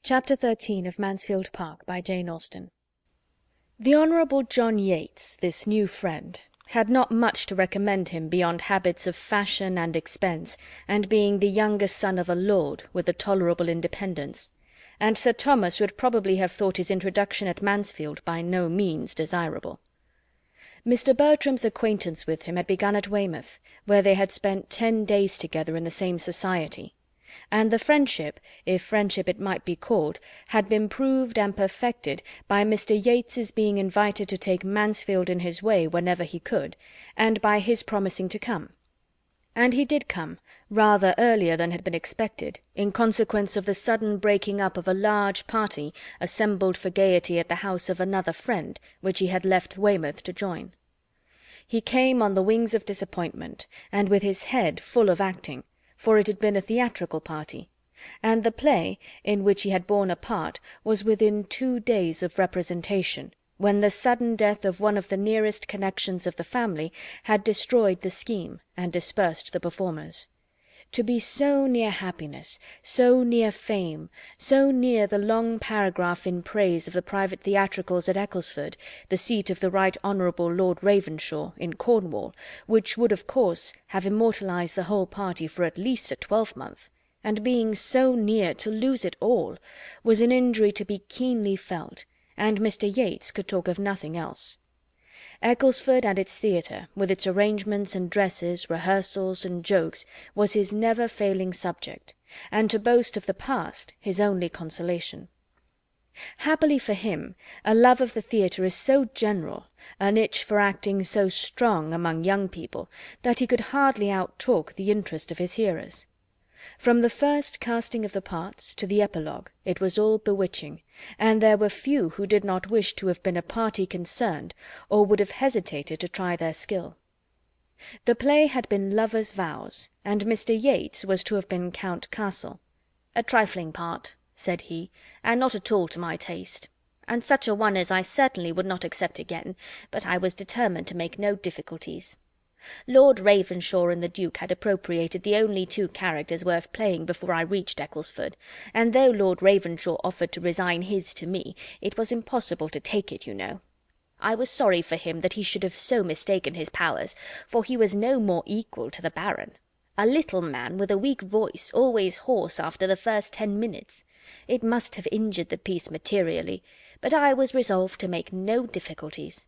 Chapter 13 of Mansfield Park, by Jane Austen. The Honourable John Yates, this new friend, had not much to recommend him beyond habits of fashion and expense, and being the youngest son of a lord, with a tolerable independence, and Sir Thomas would probably have thought his introduction at Mansfield by no means desirable. Mr. Bertram's acquaintance with him had begun at Weymouth, where they had spent 10 days together in the same society, and the friendship, if friendship it might be called, had been proved and perfected by Mr. Yates's being invited to take Mansfield in his way whenever he could, and by his promising to come. And he did come, rather earlier than had been expected, in consequence of the sudden breaking up of a large party assembled for gaiety at the house of another friend, which he had left Weymouth to join. He came on the wings of disappointment, and with his head full of acting, for it had been a theatrical party, and the play, in which he had borne a part, was within 2 days of representation, when the sudden death of one of the nearest connections of the family had destroyed the scheme and dispersed the performers. To be so near happiness, so near fame, so near the long paragraph in praise of the private theatricals at Ecclesford, the seat of the Right Honourable Lord Ravenshaw, in Cornwall, which would of course have immortalized the whole party for at least a 12-month, and being so near to lose it all, was an injury to be keenly felt, and Mr. Yates could talk of nothing else. Ecclesford and its theatre, with its arrangements and dresses, rehearsals and jokes, was his never-failing subject, and to boast of the past his only consolation. Happily for him, a love of the theatre is so general, an itch for acting so strong among young people, that he could hardly out-talk the interest of his hearers. From the first casting of the parts to the epilogue it was all bewitching, and there were few who did not wish to have been a party concerned, or would have hesitated to try their skill. The play had been Lovers' Vows, and Mr. Yates was to have been Count Castle. "A trifling part," said he, "and not at all to my taste, and such a one as I certainly would not accept again, but I was determined to make no difficulties. Lord Ravenshaw and the Duke had appropriated the only 2 characters worth playing before I reached Ecclesford, and though Lord Ravenshaw offered to resign his to me, it was impossible to take it, you know. I was sorry for him that he should have so mistaken his powers, for he was no more equal to the Baron. A little man with a weak voice, always hoarse after the first 10 minutes. It must have injured the piece materially, but I was resolved to make no difficulties.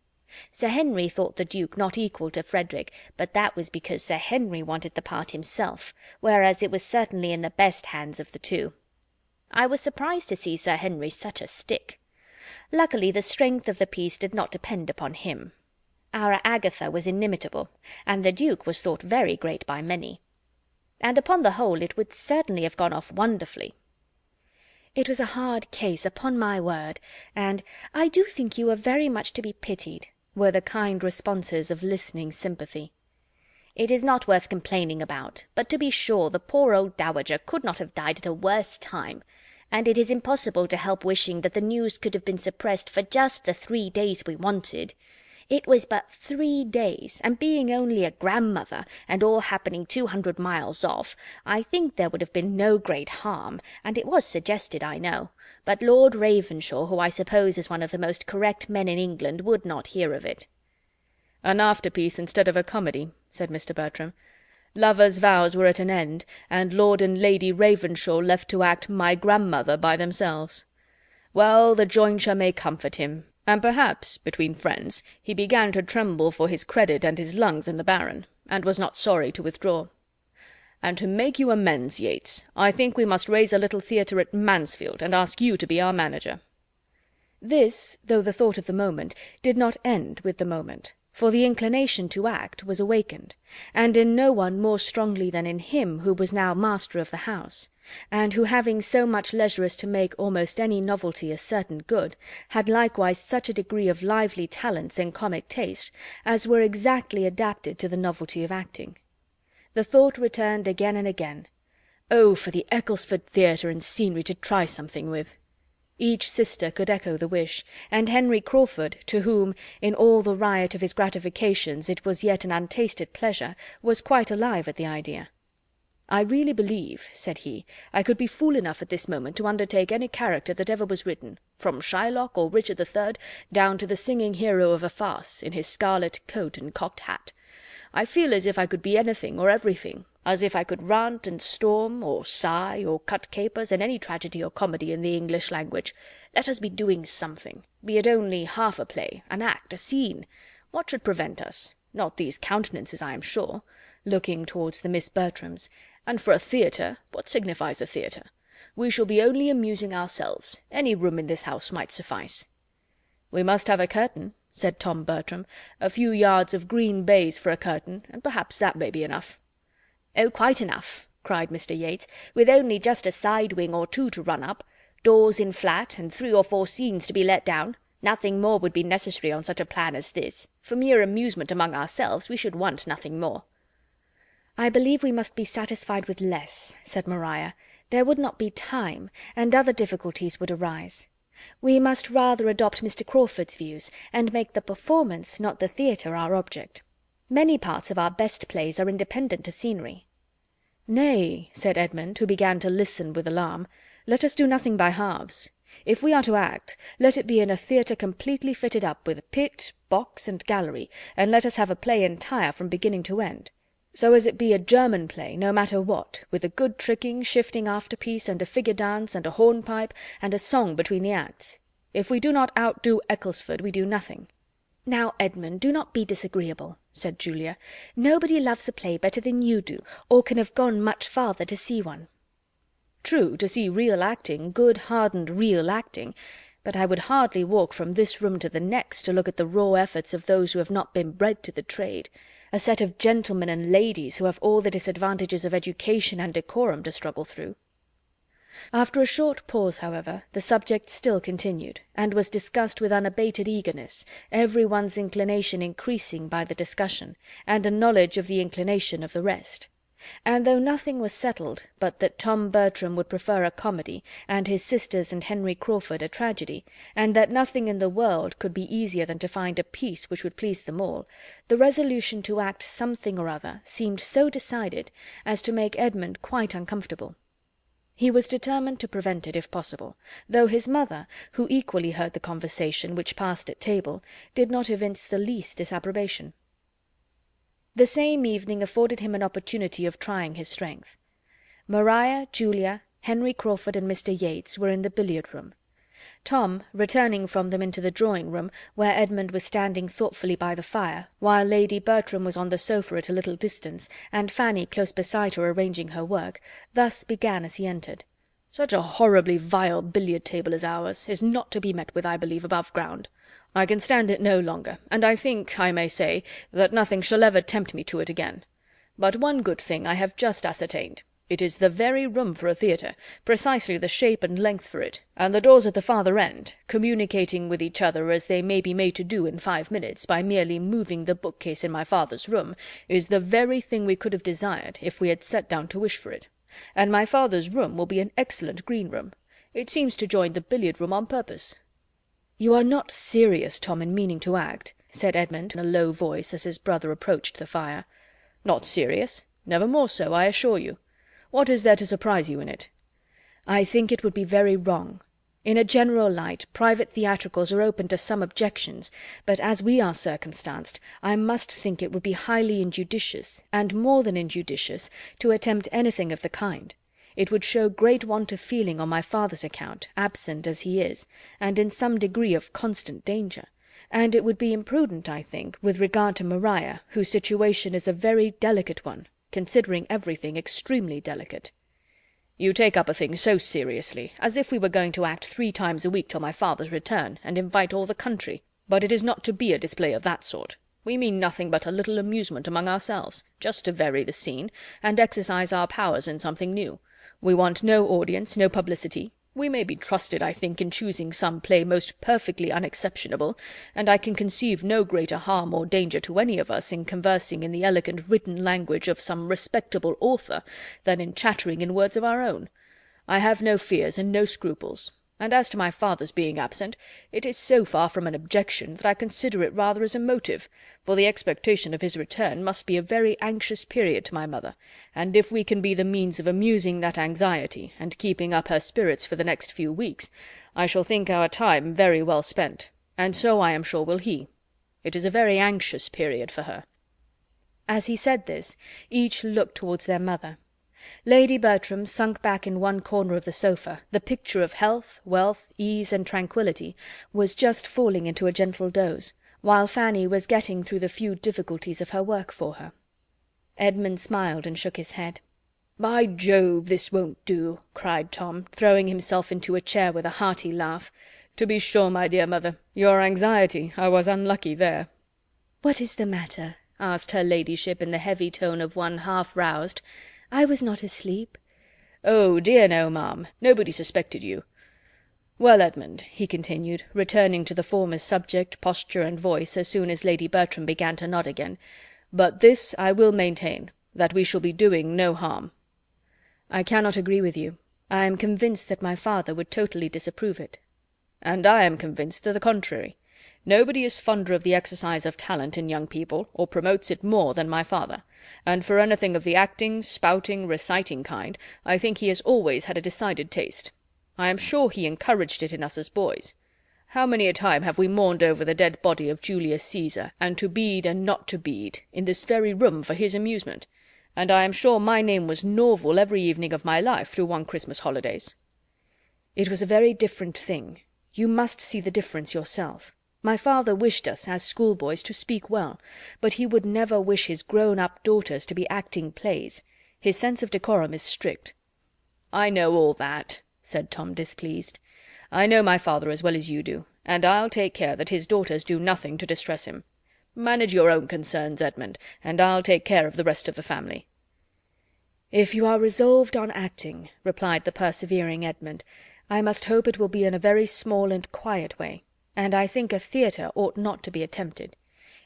Sir Henry thought the Duke not equal to Frederick, but that was because Sir Henry wanted the part himself, whereas it was certainly in the best hands of the 2. I was surprised to see Sir Henry such a stick. Luckily the strength of the piece did not depend upon him. Our Agatha was inimitable, and the Duke was thought very great by many. And upon the whole it would certainly have gone off wonderfully. It was a hard case, upon my word, and I do think you were very much to be pitied, were the kind responses of listening sympathy. It is not worth complaining about, but to be sure the poor old dowager could not have died at a worse time, and it is impossible to help wishing that the news could have been suppressed for just the 3 days we wanted. It was but 3 days, and being only a grandmother, and all happening 200 miles off, I think there would have been no great harm, and it was suggested, I know, but Lord Ravenshaw, who I suppose is one of the most correct men in England, would not hear of it. "An afterpiece instead of a comedy," said Mr. Bertram. "Lovers' Vows were at an end, and Lord and Lady Ravenshaw left to act My Grandmother by themselves. Well, the jointure may comfort him, and perhaps, between friends, he began to tremble for his credit and his lungs in the Baron, and was not sorry to withdraw. And to make you amends, Yates, I think we must raise a little theatre at Mansfield, and ask you to be our manager." This, though the thought of the moment, did not end with the moment, for the inclination to act was awakened, and in no one more strongly than in him who was now master of the house, and who, having so much leisure as to make almost any novelty a certain good, had likewise such a degree of lively talents and comic taste as were exactly adapted to the novelty of acting. The thought returned again and again. Oh, for the Ecclesford theatre and scenery to try something with! Each sister could echo the wish, and Henry Crawford, to whom, in all the riot of his gratifications, it was yet an untasted pleasure, was quite alive at the idea. "I really believe," said he, "I could be fool enough at this moment to undertake any character that ever was written, from Shylock or Richard III. down to the singing hero of a farce, in his scarlet coat and cocked hat. I feel as if I could be anything or everything, as if I could rant and storm, or sigh, or cut capers, in any tragedy or comedy in the English language. Let us be doing something, be it only half a play, an act, a scene. What should prevent us? Not these countenances, I am sure," looking towards the Miss Bertrams, "and for a theatre, what signifies a theatre? We shall be only amusing ourselves. Any room in this house might suffice." "We must have a curtain," said Tom Bertram, "a few yards of green baize for a curtain, and perhaps that may be enough." "Oh, quite enough," cried Mr. Yates, "with only just a side wing or two to run up, doors in flat, and 3 or 4 scenes to be let down. Nothing more would be necessary on such a plan as this. For mere amusement among ourselves we should want nothing more." "I believe we must be satisfied with less," said Maria. "There would not be time, and other difficulties would arise. We must rather adopt Mr. Crawford's views, and make the performance, not the theatre, our object. Many parts of our best plays are independent of scenery." "Nay," said Edmund, who began to listen with alarm, "let us do nothing by halves. If we are to act, let it be in a theatre completely fitted up with pit, box, and gallery, and let us have a play entire from beginning to end. So as it be a German play, no matter what, with a good tricking, shifting afterpiece, and a figure dance, and a hornpipe, and a song between the acts. If we do not outdo Ecclesford, we do nothing." "Now, Edmund, do not be disagreeable," said Julia. "Nobody loves a play better than you do, or can have gone much farther to see one." "True, to see real acting, good hardened real acting, but I would hardly walk from this room to the next to look at the raw efforts of those who have not been bred to the trade, a set of gentlemen and ladies who have all the disadvantages of education and decorum to struggle through." After a short pause, however, the subject still continued, and was discussed with unabated eagerness, every one's inclination increasing by the discussion, and a knowledge of the inclination of the rest. And though nothing was settled but that Tom Bertram would prefer a comedy, and his sisters and Henry Crawford a tragedy, and that nothing in the world could be easier than to find a piece which would please them all, the resolution to act something or other seemed so decided as to make Edmund quite uncomfortable. He was determined to prevent it, if possible, though his mother, who equally heard the conversation which passed at table, did not evince the least disapprobation. The same evening afforded him an opportunity of trying his strength. Maria, Julia, Henry Crawford, and Mr. Yates were in the billiard-room. Tom, returning from them into the drawing-room, where Edmund was standing thoughtfully by the fire, while Lady Bertram was on the sofa at a little distance, and Fanny close beside her arranging her work, thus began as he entered. "Such a horribly vile billiard-table as ours is not to be met with, I believe, above ground. I can stand it no longer, and I think, I may say, that nothing shall ever tempt me to it again. But one good thing I have just ascertained. It is the very room for a theatre, precisely the shape and length for it, and the doors at the farther end, communicating with each other as they may be made to do in 5 minutes, by merely moving the bookcase in my father's room, is the very thing we could have desired, if we had set down to wish for it. And my father's room will be an excellent green-room. It seems to join the billiard-room on purpose." "You are not serious, Tom, in meaning to act?" said Edmund in a low voice, as his brother approached the fire. "Not serious? Never more so, I assure you. What is there to surprise you in it?" "I think it would be very wrong. In a general light, private theatricals are open to some objections, but as we are circumstanced, I must think it would be highly injudicious, and more than injudicious, to attempt anything of the kind. It would show great want of feeling on my father's account, absent as he is, and in some degree of constant danger, and it would be imprudent, I think, with regard to Maria, whose situation is a very delicate one, considering everything extremely delicate." "You take up a thing so seriously, as if we were going to act 3 times a week till my father's return, and invite all the country. But it is not to be a display of that sort. We mean nothing but a little amusement among ourselves, just to vary the scene, and exercise our powers in something new. We want no audience, no publicity. We may be trusted, I think, in choosing some play most perfectly unexceptionable, and I can conceive no greater harm or danger to any of us in conversing in the elegant written language of some respectable author than in chattering in words of our own. I have no fears and no scruples, and as to my father's being absent, it is so far from an objection that I consider it rather as a motive, for the expectation of his return must be a very anxious period to my mother, and if we can be the means of amusing that anxiety, and keeping up her spirits for the next few weeks, I shall think our time very well spent, and so I am sure will he. It is a very anxious period for her." As he said this, each looked towards their mother. Lady Bertram, sunk back in one corner of the sofa, the picture of health, wealth, ease, and tranquillity, was just falling into a gentle doze, while Fanny was getting through the few difficulties of her work for her. Edmund smiled and shook his head. "By Jove, this won't do," cried Tom, throwing himself into a chair with a hearty laugh. "To be sure, my dear mother, your anxiety, I was unlucky there." "What is the matter?" asked her ladyship in the heavy tone of one half roused. "I was not asleep." "Oh, dear no, ma'am. Nobody suspected you. Well, Edmund," he continued, returning to the former subject, posture, and voice as soon as Lady Bertram began to nod again, "but this I will maintain, that we shall be doing no harm." "I cannot agree with you. I am convinced that my father would totally disapprove it." "And I am convinced to the contrary. Nobody is fonder of the exercise of talent in young people, or promotes it more, than my father, and for anything of the acting, spouting, reciting kind, I think he has always had a decided taste. I am sure he encouraged it in us as boys. How many a time have we mourned over the dead body of Julius Caesar, and to bead and not to bead, in this very room for his amusement? And I am sure my name was Norval every evening of my life through one Christmas holidays." "It was a very different thing. You must see the difference yourself. My father wished us, as schoolboys, to speak well, but he would never wish his grown-up daughters to be acting plays. His sense of decorum is strict." "I know all that," said Tom, displeased. "I know my father as well as you do, and I'll take care that his daughters do nothing to distress him. Manage your own concerns, Edmund, and I'll take care of the rest of the family." "If you are resolved on acting," replied the persevering Edmund, "I must hope it will be in a very small and quiet way, and I think a theatre ought not to be attempted.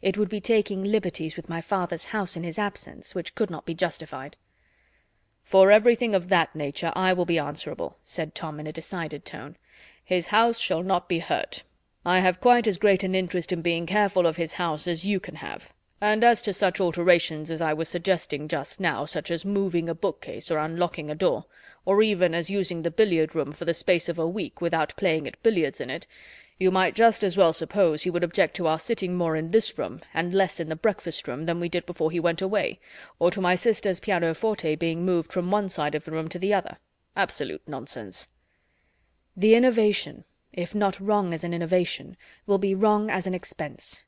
It would be taking liberties with my father's house in his absence, which could not be justified." "For everything of that nature I will be answerable," said Tom in a decided tone. "His house shall not be hurt. I have quite as great an interest in being careful of his house as you can have. And as to such alterations as I was suggesting just now, such as moving a bookcase or unlocking a door, or even as using the billiard-room for the space of a week without playing at billiards in it, you might just as well suppose he would object to our sitting more in this room and less in the breakfast-room than we did before he went away, or to my sister's pianoforte being moved from one side of the room to the other. Absolute nonsense." "The innovation, if not wrong as an innovation, will be wrong as an expense."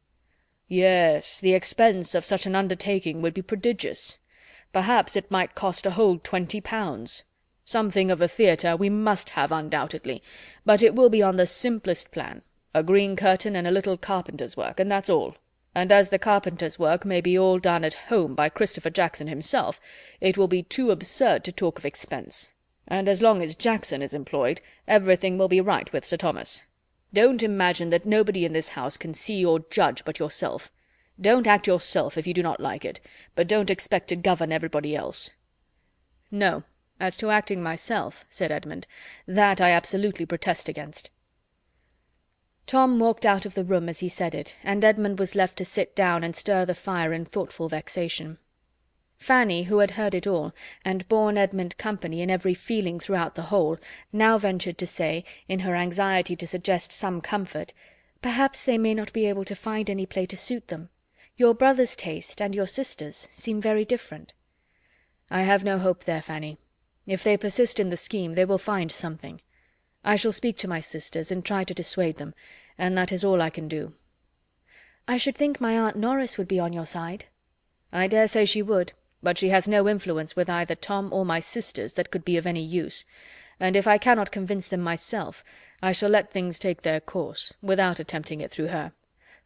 "Yes, the expense of such an undertaking would be prodigious. Perhaps it might cost a whole £20. Something of a theatre we must have undoubtedly, but it will be on the simplest plan, a green curtain and a little carpenter's work, and that's all. And as the carpenter's work may be all done at home by Christopher Jackson himself, it will be too absurd to talk of expense. And as long as Jackson is employed, everything will be right with Sir Thomas. Don't imagine that nobody in this house can see or judge but yourself. Don't act yourself if you do not like it, but don't expect to govern everybody else." "No. As to acting myself," said Edmund, "that I absolutely protest against." Tom walked out of the room as he said it, and Edmund was left to sit down and stir the fire in thoughtful vexation. Fanny, who had heard it all, and borne Edmund company in every feeling throughout the whole, now ventured to say, in her anxiety to suggest some comfort, "Perhaps they may not be able to find any play to suit them. Your brother's taste and your sister's seem very different." "I have no hope there, Fanny. If they persist in the scheme, they will find something. I shall speak to my sisters and try to dissuade them, and that is all I can do." "I should think my Aunt Norris would be on your side." "I dare say she would, but she has no influence with either Tom or my sisters that could be of any use, and if I cannot convince them myself, I shall let things take their course, without attempting it through her.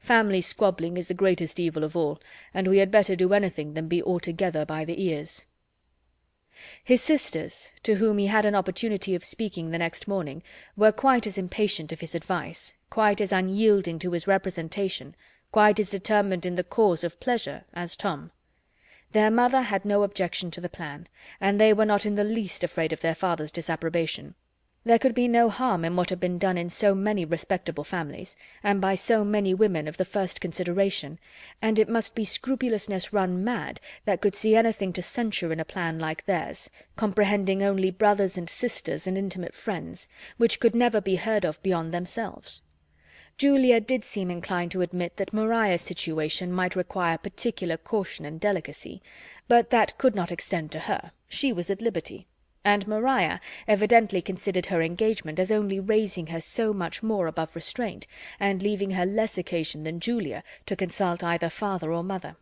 Family squabbling is the greatest evil of all, and we had better do anything than be altogether by the ears." His sisters, to whom he had an opportunity of speaking the next morning, were quite as impatient of his advice, quite as unyielding to his representation, quite as determined in the cause of pleasure as Tom. Their mother had no objection to the plan, and they were not in the least afraid of their father's disapprobation. There could be no harm in what had been done in so many respectable families, and by so many women of the first consideration, and it must be scrupulousness run mad that could see anything to censure in a plan like theirs, comprehending only brothers and sisters and intimate friends, which could never be heard of beyond themselves. Julia did seem inclined to admit that Maria's situation might require particular caution and delicacy, but that could not extend to her. She was at liberty. And Maria evidently considered her engagement as only raising her so much more above restraint, and leaving her less occasion than Julia to consult either father or mother.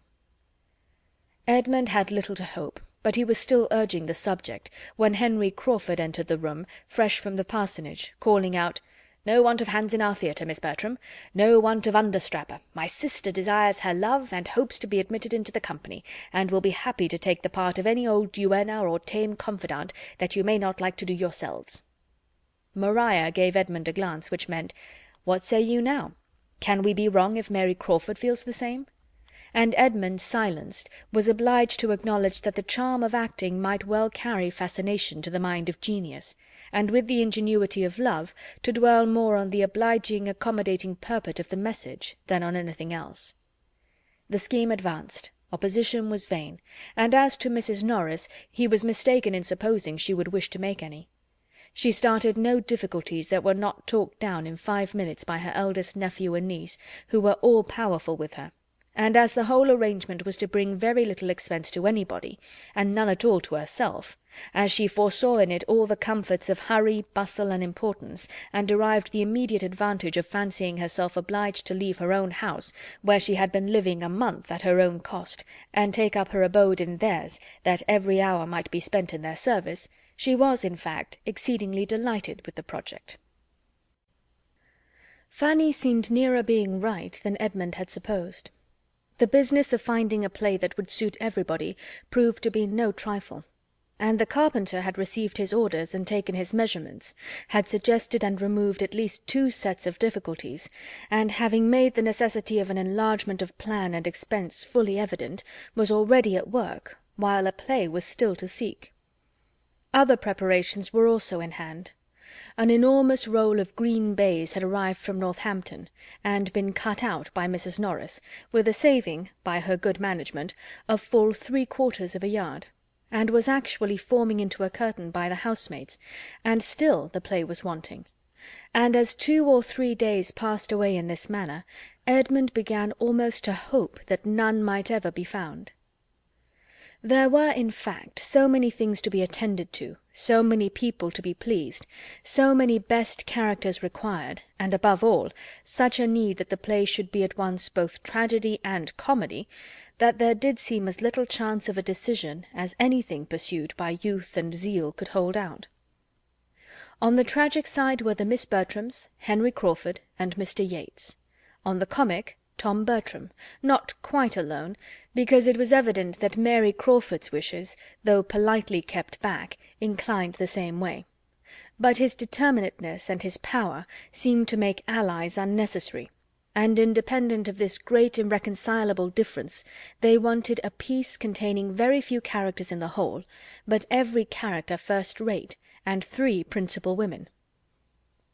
Edmund had little to hope, but he was still urging the subject, when Henry Crawford entered the room, fresh from the parsonage, calling out, "No want of hands in our theatre, Miss Bertram. No want of understrapper. My sister desires her love, and hopes to be admitted into the company, and will be happy to take the part of any old duenna or tame confidante that you may not like to do yourselves." Maria gave Edmund a glance which meant, "What say you now? Can we be wrong if Mary Crawford feels the same?" And Edmund, silenced, was obliged to acknowledge that the charm of acting might well carry fascination to the mind of genius, and with the ingenuity of love to dwell more on the obliging, accommodating purport of the message than on anything else. The scheme advanced. Opposition was vain, and as to Mrs. Norris, he was mistaken in supposing she would wish to make any. She started no difficulties that were not talked down in 5 minutes by her eldest nephew and niece, who were all powerful with her. And as the whole arrangement was to bring very little expense to anybody, and none at all to herself, as she foresaw in it all the comforts of hurry, bustle, and importance, and derived the immediate advantage of fancying herself obliged to leave her own house, where she had been living a month at her own cost, and take up her abode in theirs, that every hour might be spent in their service, she was, in fact, exceedingly delighted with the project. Fanny seemed nearer being right than Edmund had supposed. The business of finding a play that would suit everybody proved to be no trifle, and the carpenter had received his orders and taken his measurements, had suggested and removed at least 2 sets of difficulties, and having made the necessity of an enlargement of plan and expense fully evident, was already at work, while a play was still to seek. Other preparations were also in hand. An enormous roll of green baize had arrived from Northampton, and been cut out by Mrs. Norris, with a saving, by her good management, of full 3/4 of a yard, and was actually forming into a curtain by the housemaids, and still the play was wanting. And as 2 or 3 days passed away in this manner, Edmund began almost to hope that none might ever be found. There were, in fact, so many things to be attended to, so many people to be pleased, so many best characters required, and, above all, such a need that the play should be at once both tragedy and comedy, that there did seem as little chance of a decision as anything pursued by youth and zeal could hold out. On the tragic side were the Miss Bertrams, Henry Crawford, and Mr. Yates. On the comic, Tom Bertram, not quite alone, because it was evident that Mary Crawford's wishes, though politely kept back, inclined the same way. But his determinateness and his power seemed to make allies unnecessary, and independent of this great irreconcilable difference, they wanted a piece containing very few characters in the whole, but every character first-rate, and 3 principal women.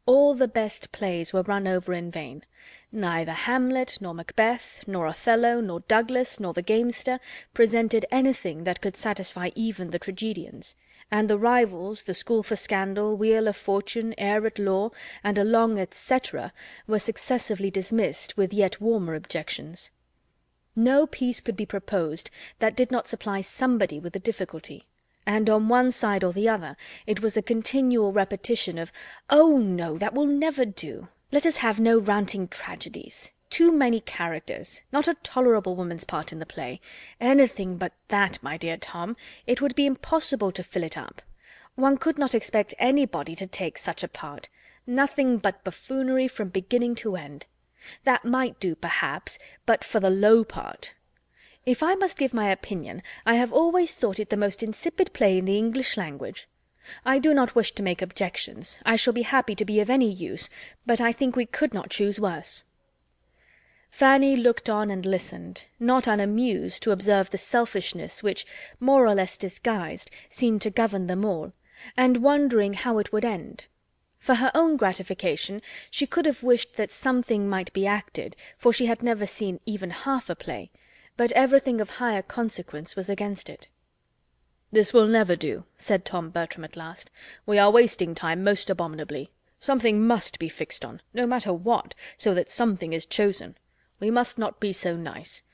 All the best plays were run over in vain. Neither Hamlet, nor Macbeth, nor Othello, nor Douglas, nor the Gamester presented anything that could satisfy even the tragedians, and the rivals, the School for Scandal, Wheel of Fortune, Heir at Law, and a long etc., were successively dismissed with yet warmer objections. No piece could be proposed that did not supply somebody with a difficulty, and on one side or the other it was a continual repetition of, "Oh no, that will never do. Let us have no ranting tragedies. Too many characters. Not a tolerable woman's part in the play. Anything but that, my dear Tom. It would be impossible to fill it up. One could not expect anybody to take such a part. Nothing but buffoonery from beginning to end. That might do, perhaps, but for the low part. If I must give my opinion, I have always thought it the most insipid play in the English language. I do not wish to make objections. I shall be happy to be of any use, but I think we could not choose worse." Fanny looked on and listened, not unamused to observe the selfishness which, more or less disguised, seemed to govern them all, and wondering how it would end. For her own gratification, she could have wished that something might be acted, for she had never seen even half a play, but everything of higher consequence was against it. "This will never do," said Tom Bertram at last. "We are wasting time most abominably. Something must be fixed on, no matter what, so that something is chosen. We must not be so nice.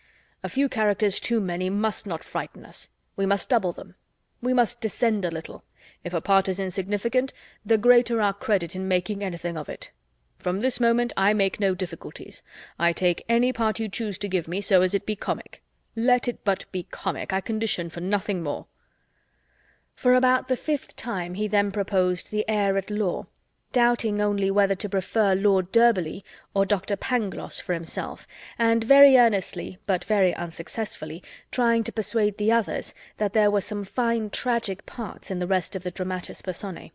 A few characters too many must not frighten us. We must double them. We must descend a little. If a part is insignificant, the greater our credit in making anything of it. From this moment I make no difficulties. I take any part you choose to give me, so as it be comic. Let it but be comic, I condition for nothing more." For about the 5th time he then proposed the heir at law, doubting only whether to prefer Lord Derby or Dr. Pangloss for himself, and very earnestly, but very unsuccessfully, trying to persuade the others that there were some fine tragic parts in the rest of the dramatis personae.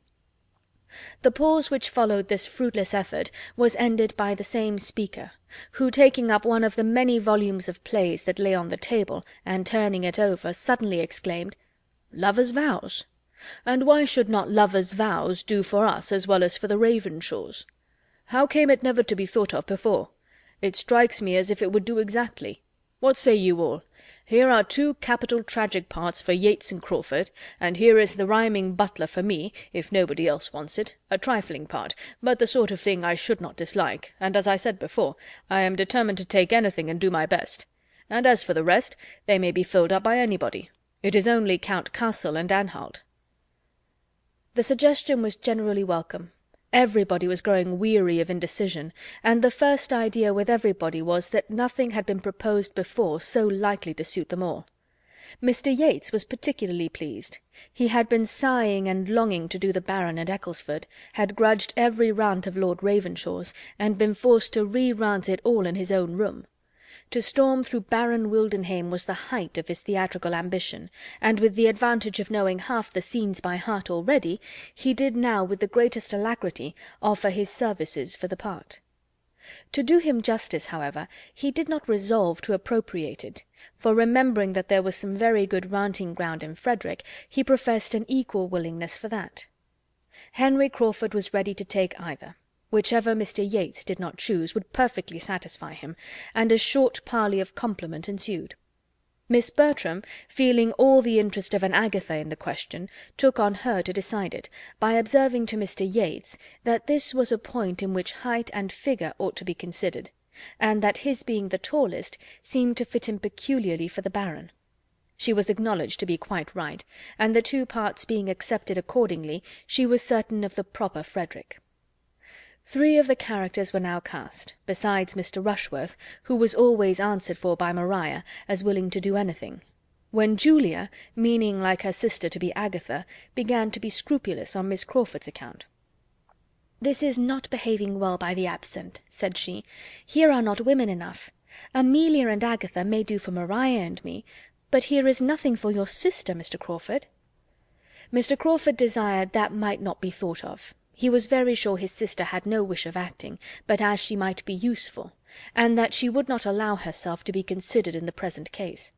The pause which followed this fruitless effort was ended by the same speaker, who, taking up one of the many volumes of plays that lay on the table, and turning it over, suddenly exclaimed, "Lovers' Vows! And why should not Lovers' Vows do for us as well as for the Ravenshaws? How came it never to be thought of before? It strikes me as if it would do exactly. What say you all? Here are 2 capital tragic parts for Yates and Crawford, and here is the rhyming butler for me, if nobody else wants it, a trifling part, but the sort of thing I should not dislike, and, as I said before, I am determined to take anything and do my best. And as for the rest, they may be filled up by anybody. It is only Count Cassel and Anhalt." The suggestion was generally welcome. Everybody was growing weary of indecision, and the first idea with everybody was that nothing had been proposed before so likely to suit them all. Mr. Yates was particularly pleased. He had been sighing and longing to do the Baron at Ecclesford, had grudged every rant of Lord Ravenshaw's, and been forced to re-rant it all in his own room. To storm through Baron Wildenhain was the height of his theatrical ambition, and with the advantage of knowing half the scenes by heart already, he did now with the greatest alacrity offer his services for the part. To do him justice, however, he did not resolve to appropriate it, for remembering that there was some very good ranting ground in Frederick, he professed an equal willingness for that. Henry Crawford was ready to take either. Whichever Mr. Yates did not choose would perfectly satisfy him, and a short parley of compliment ensued. Miss Bertram, feeling all the interest of an Agatha in the question, took on her to decide it, by observing to Mr. Yates that this was a point in which height and figure ought to be considered, and that his being the tallest seemed to fit him peculiarly for the Baron. She was acknowledged to be quite right, and the 2 parts being accepted accordingly, she was certain of the proper Frederick. 3 of the characters were now cast, besides Mr. Rushworth, who was always answered for by Maria, as willing to do anything, when Julia, meaning like her sister to be Agatha, began to be scrupulous on Miss Crawford's account. "This is not behaving well by the absent," said she. "Here are not women enough. Amelia and Agatha may do for Maria and me, but here is nothing for your sister, Mr. Crawford." Mr. Crawford desired that might not be thought of. He was very sure his sister had no wish of acting, but as she might be useful, and that she would not allow herself to be considered in the present case.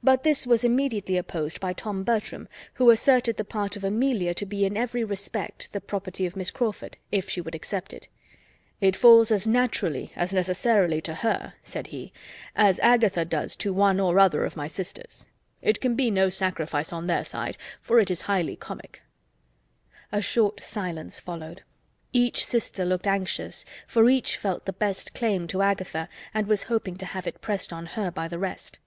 But this was immediately opposed by Tom Bertram, who asserted the part of Amelia to be in every respect the property of Miss Crawford, if she would accept it. "It falls as naturally, as necessarily to her," said he, "as Agatha does to one or other of my sisters. It can be no sacrifice on their side, for it is highly comic." A short silence followed. Each sister looked anxious, for each felt the best claim to Agatha, and was hoping to have it pressed on her by the rest.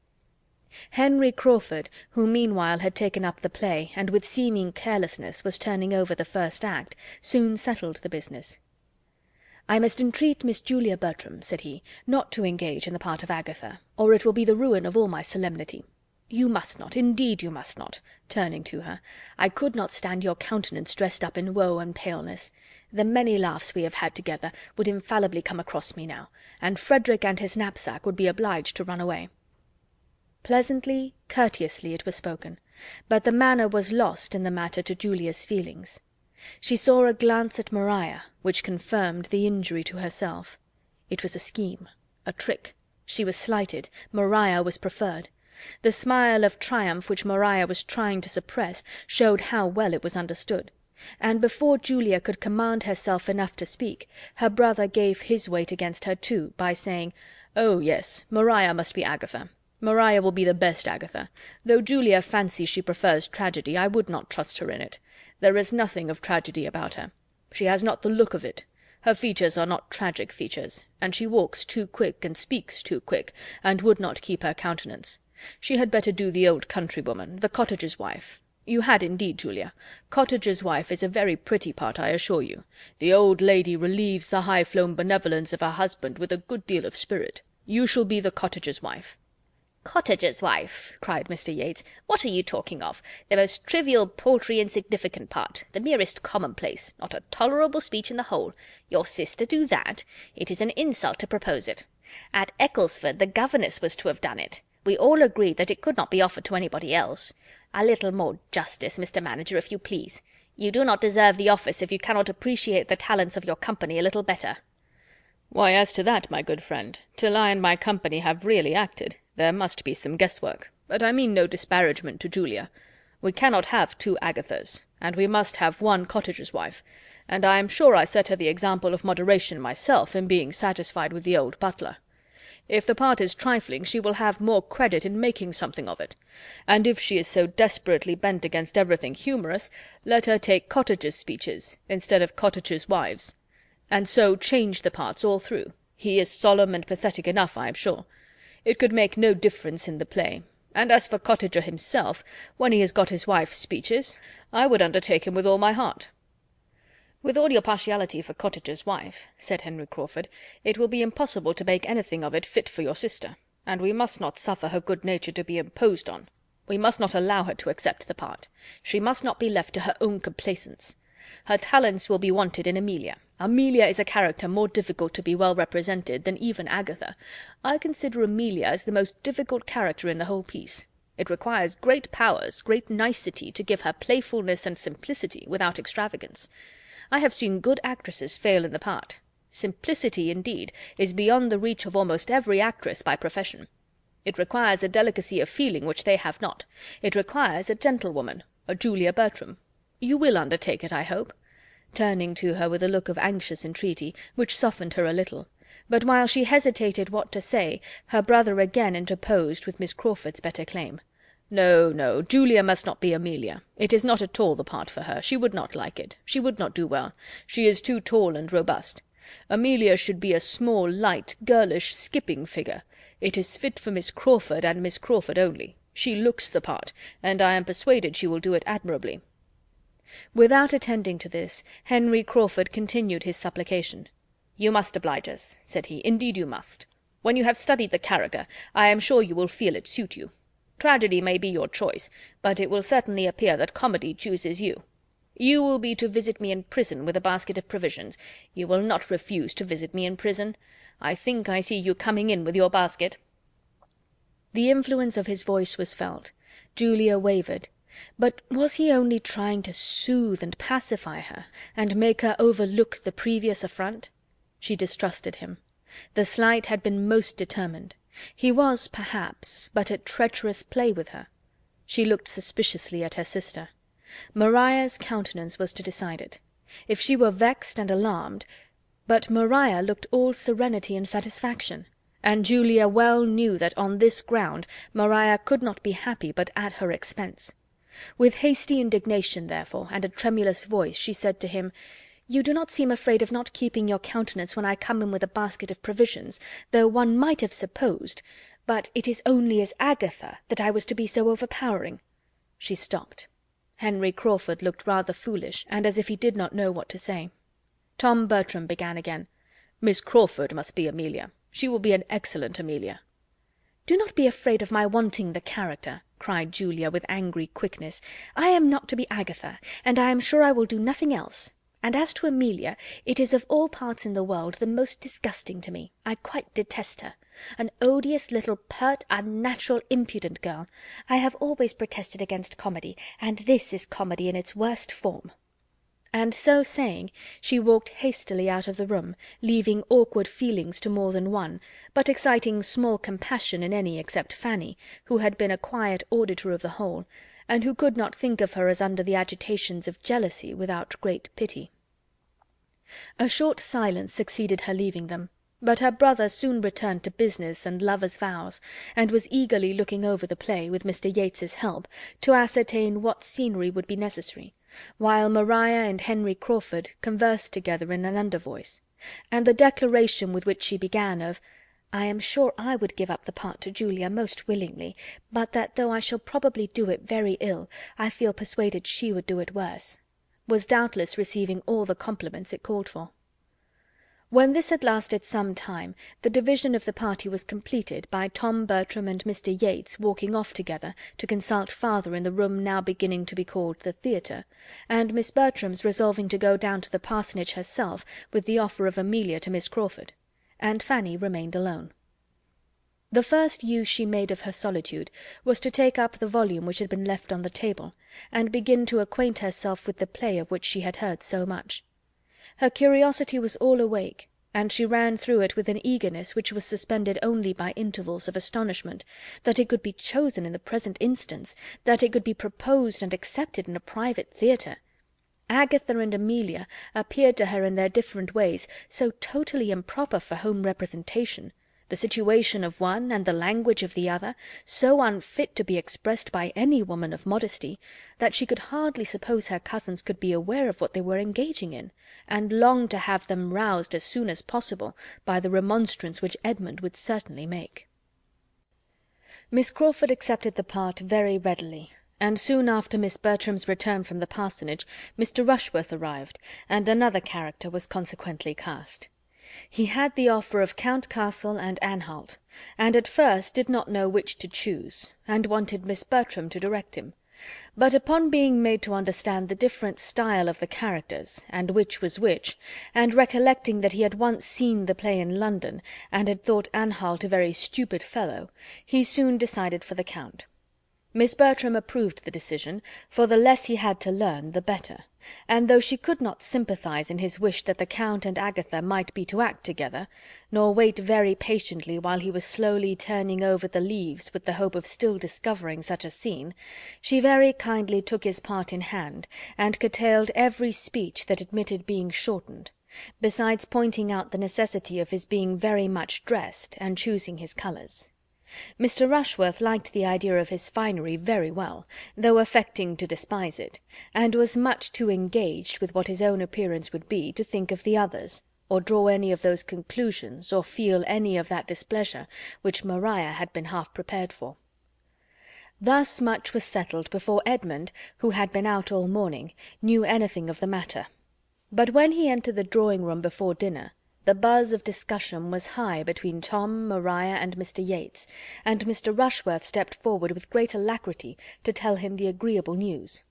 Henry Crawford, who meanwhile had taken up the play, and with seeming carelessness was turning over the first act, soon settled the business. "I must entreat Miss Julia Bertram," said he, "not to engage in the part of Agatha, or it will be the ruin of all my solemnity. You must not, indeed you must not," turning to her. "I could not stand your countenance dressed up in woe and paleness. The many laughs we have had together would infallibly come across me now, and Frederick and his knapsack would be obliged to run away." Pleasantly, courteously it was spoken, but the manner was lost in the matter to Julia's feelings. She saw a glance at Maria, which confirmed the injury to herself. It was a scheme, a trick. She was slighted, Maria was preferred. The smile of triumph which Maria was trying to suppress showed how well it was understood. And before Julia could command herself enough to speak, her brother gave his weight against her too, by saying, "Oh, yes, Maria must be Agatha. Maria will be the best Agatha. Though Julia fancies she prefers tragedy, I would not trust her in it. There is nothing of tragedy about her. She has not the look of it. Her features are not tragic features, and she walks too quick and speaks too quick, and would not keep her countenance. She had better do the old countrywoman, the cottager's wife. You had indeed, Julia. Cottager's wife is a very pretty part, I assure you. The old lady relieves the high-flown benevolence of her husband with a good deal of spirit. You shall be the cottager's wife." "Cottager's wife!" cried Mr. Yates. "What are you talking of? The most trivial, paltry, insignificant part. The merest commonplace. Not a tolerable speech in the whole. Your sister do that? It is an insult to propose it. At Ecclesford the governess was to have done it. We all agreed that it could not be offered to anybody else. A little more justice, Mr. Manager, if you please. You do not deserve the office if you cannot appreciate the talents of your company a little better." "Why, as to that, my good friend, till I and my company have really acted, there must be some guesswork. But I mean no disparagement to Julia. We cannot have two Agathas, and we must have one cottager's wife, and I am sure I set her the example of moderation myself in being satisfied with the old butler. If the part is trifling, she will have more credit in making something of it. And if she is so desperately bent against everything humorous, let her take cottagers' speeches instead of cottagers' wives, and so change the parts all through. He is solemn and pathetic enough, I am sure. It could make no difference in the play. And as for Cottager himself, when he has got his wife's speeches, I would undertake him with all my heart." "With all your partiality for Cottager's wife," said Henry Crawford, "it will be impossible to make anything of it fit for your sister, and we must not suffer her good nature to be imposed on. We must not allow her to accept the part. She must not be left to her own complaisance. Her talents will be wanted in Amelia. Amelia is a character more difficult to be well represented than even Agatha. I consider Amelia as the most difficult character in the whole piece. It requires great powers, great nicety, to give her playfulness and simplicity without extravagance. I have seen good actresses fail in the part. Simplicity, indeed, is beyond the reach of almost every actress by profession. It requires a delicacy of feeling which they have not. It requires a gentlewoman, a Julia Bertram. You will undertake it, I hope?" turning to her with a look of anxious entreaty, which softened her a little. But while she hesitated what to say, her brother again interposed with Miss Crawford's better claim. "No, no, Julia must not be Amelia. It is not at all the part for her. She would not like it. She would not do well. She is too tall and robust. Amelia should be a small, light, girlish, skipping figure. It is fit for Miss Crawford, and Miss Crawford only. She looks the part, and I am persuaded she will do it admirably." Without attending to this, Henry Crawford continued his supplication. "You must oblige us," said he. "Indeed you must. When you have studied the character, I am sure you will feel it suit you. Tragedy may be your choice, but it will certainly appear that comedy chooses you. You will be to visit me in prison with a basket of provisions. You will not refuse to visit me in prison. I think I see you coming in with your basket." The influence of his voice was felt. Julia wavered. But was he only trying to soothe and pacify her, and make her overlook the previous affront? She distrusted him. The slight had been most determined. He was, perhaps, but at treacherous play with her. She looked suspiciously at her sister. Maria's countenance was to decide it. If she were vexed and alarmed, but Maria looked all serenity and satisfaction, and Julia well knew that on this ground Maria could not be happy but at her expense. With hasty indignation, therefore, and a tremulous voice, she said to him, "You do not seem afraid of not keeping your countenance when I come in with a basket of provisions, though one might have supposed, but it is only as Agatha that I was to be so overpowering." She stopped. Henry Crawford looked rather foolish, and as if he did not know what to say. Tom Bertram began again. "Miss Crawford must be Amelia. She will be an excellent Amelia." "Do not be afraid of my wanting the character," cried Julia with angry quickness. "I am not to be Agatha, and I am sure I will do nothing else. And as to Amelia, it is of all parts in the world the most disgusting to me. I quite detest her. An odious little pert, unnatural, impudent girl. I have always protested against comedy, and this is comedy in its worst form." And so saying, she walked hastily out of the room, leaving awkward feelings to more than one, but exciting small compassion in any except Fanny, who had been a quiet auditor of the whole, and who could not think of her as under the agitations of jealousy without great pity. A short silence succeeded her leaving them, but her brother soon returned to business and lovers' vows, and was eagerly looking over the play, with Mr. Yates's help, to ascertain what scenery would be necessary, while Maria and Henry Crawford conversed together in an undervoice, and the declaration with which she began of "I am sure I would give up the part to Julia most willingly, but that though I shall probably do it very ill, I feel persuaded she would do it worse," was doubtless receiving all the compliments it called for. When this had lasted some time, the division of the party was completed by Tom Bertram and Mr. Yates walking off together to consult farther in the room now beginning to be called the theatre, and Miss Bertram's resolving to go down to the parsonage herself with the offer of Amelia to Miss Crawford, and Fanny remained alone. The first use she made of her solitude was to take up the volume which had been left on the table, and begin to acquaint herself with the play of which she had heard so much. Her curiosity was all awake, and she ran through it with an eagerness which was suspended only by intervals of astonishment, that it could be chosen in the present instance, that it could be proposed and accepted in a private theatre. Agatha and Amelia appeared to her in their different ways so totally improper for home representation, the situation of one and the language of the other so unfit to be expressed by any woman of modesty, that she could hardly suppose her cousins could be aware of what they were engaging in, and longed to have them roused as soon as possible by the remonstrance which Edmund would certainly make. Miss Crawford accepted the part very readily, and soon after Miss Bertram's return from the parsonage, Mr. Rushworth arrived, and another character was consequently cast. He had the offer of Count Castle and Anhalt, and at first did not know which to choose, and wanted Miss Bertram to direct him; but upon being made to understand the different style of the characters, and which was which, and recollecting that he had once seen the play in London, and had thought Anhalt a very stupid fellow, he soon decided for the Count. Miss Bertram approved the decision, for the less he had to learn the better, and though she could not sympathize in his wish that the Count and Agatha might be to act together, nor wait very patiently while he was slowly turning over the leaves with the hope of still discovering such a scene, she very kindly took his part in hand, and curtailed every speech that admitted being shortened, besides pointing out the necessity of his being very much dressed, and choosing his colours. Mr. Rushworth liked the idea of his finery very well, though affecting to despise it, and was much too engaged with what his own appearance would be to think of the others, or draw any of those conclusions, or feel any of that displeasure which Maria had been half prepared for. Thus much was settled before Edmund, who had been out all morning, knew anything of the matter; but when he entered the drawing-room before dinner, the buzz of discussion was high between Tom, Maria, and Mr. Yates, and Mr. Rushworth stepped forward with great alacrity to tell him the agreeable news.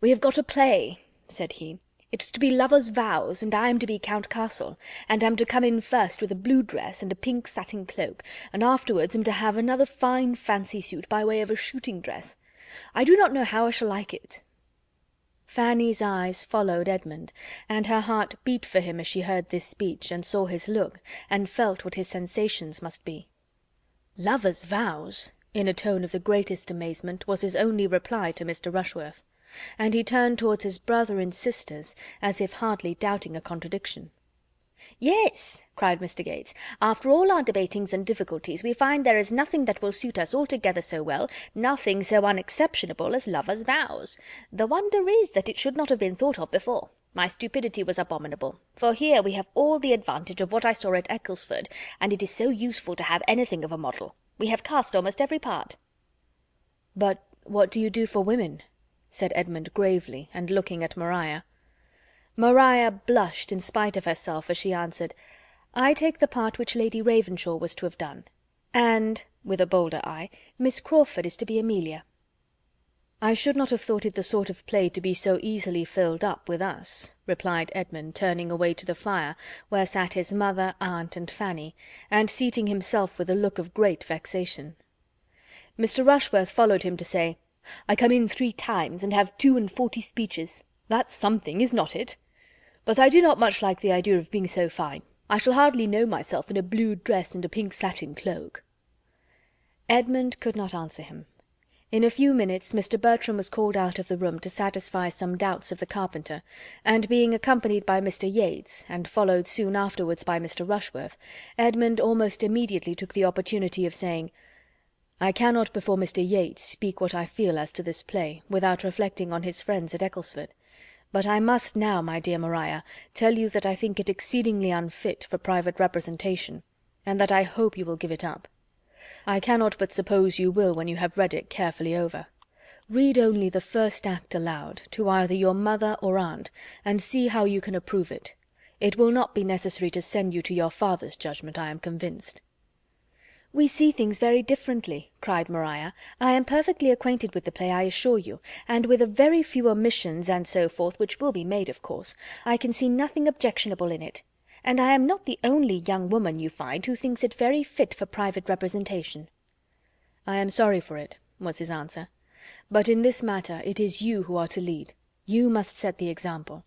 "We have got a play," said he. "It's to be Lovers' Vows, and I am to be Count Castle, and am to come in first with a blue dress and a pink satin cloak, and afterwards am to have another fine fancy suit by way of a shooting dress. I do not know how I shall like it." Fanny's eyes followed Edmund, and her heart beat for him as she heard this speech, and saw his look, and felt what his sensations must be. "Lovers' vows!" in a tone of the greatest amazement, was his only reply to Mr. Rushworth, and he turned towards his brother and sisters, as if hardly doubting a contradiction. "Yes," cried Mr. Yates, "after all our debatings and difficulties, we find there is nothing that will suit us altogether so well, nothing so unexceptionable as Lovers' Vows. The wonder is that it should not have been thought of before. My stupidity was abominable, for here we have all the advantage of what I saw at Ecclesford, and it is so useful to have anything of a model. We have cast almost every part." "But what do you do for women?" said Edmund gravely, and looking at Maria. Maria blushed in spite of herself as she answered, "I take the part which Lady Ravenshaw was to have done, and," with a bolder eye, "Miss Crawford is to be Amelia." "I should not have thought it the sort of play to be so easily filled up with us," replied Edmund, turning away to the fire, where sat his mother, aunt, and Fanny, and seating himself with a look of great vexation. Mr. Rushworth followed him to say, "I come in 3 times, and have 42 speeches. That's something, is not it? But I do not much like the idea of being so fine. I shall hardly know myself in a blue dress and a pink satin cloak." Edmund could not answer him. In a few minutes Mr. Bertram was called out of the room to satisfy some doubts of the carpenter, and being accompanied by Mr. Yates, and followed soon afterwards by Mr. Rushworth, Edmund almost immediately took the opportunity of saying, "I cannot before Mr. Yates speak what I feel as to this play, without reflecting on his friends at Ecclesford. But I must now, my dear Maria, tell you that I think it exceedingly unfit for private representation, and that I hope you will give it up. I cannot but suppose you will when you have read it carefully over. Read only the first act aloud, to either your mother or aunt, and see how you can approve it. It will not be necessary to send you to your father's judgment, I am convinced." "We see things very differently," cried Maria. "I am perfectly acquainted with the play, I assure you, and with a very few omissions and so forth, which will be made, of course, I can see nothing objectionable in it. And I am not the only young woman, you find, who thinks it very fit for private representation." "I am sorry for it," was his answer. "But in this matter it is you who are to lead. You must set the example.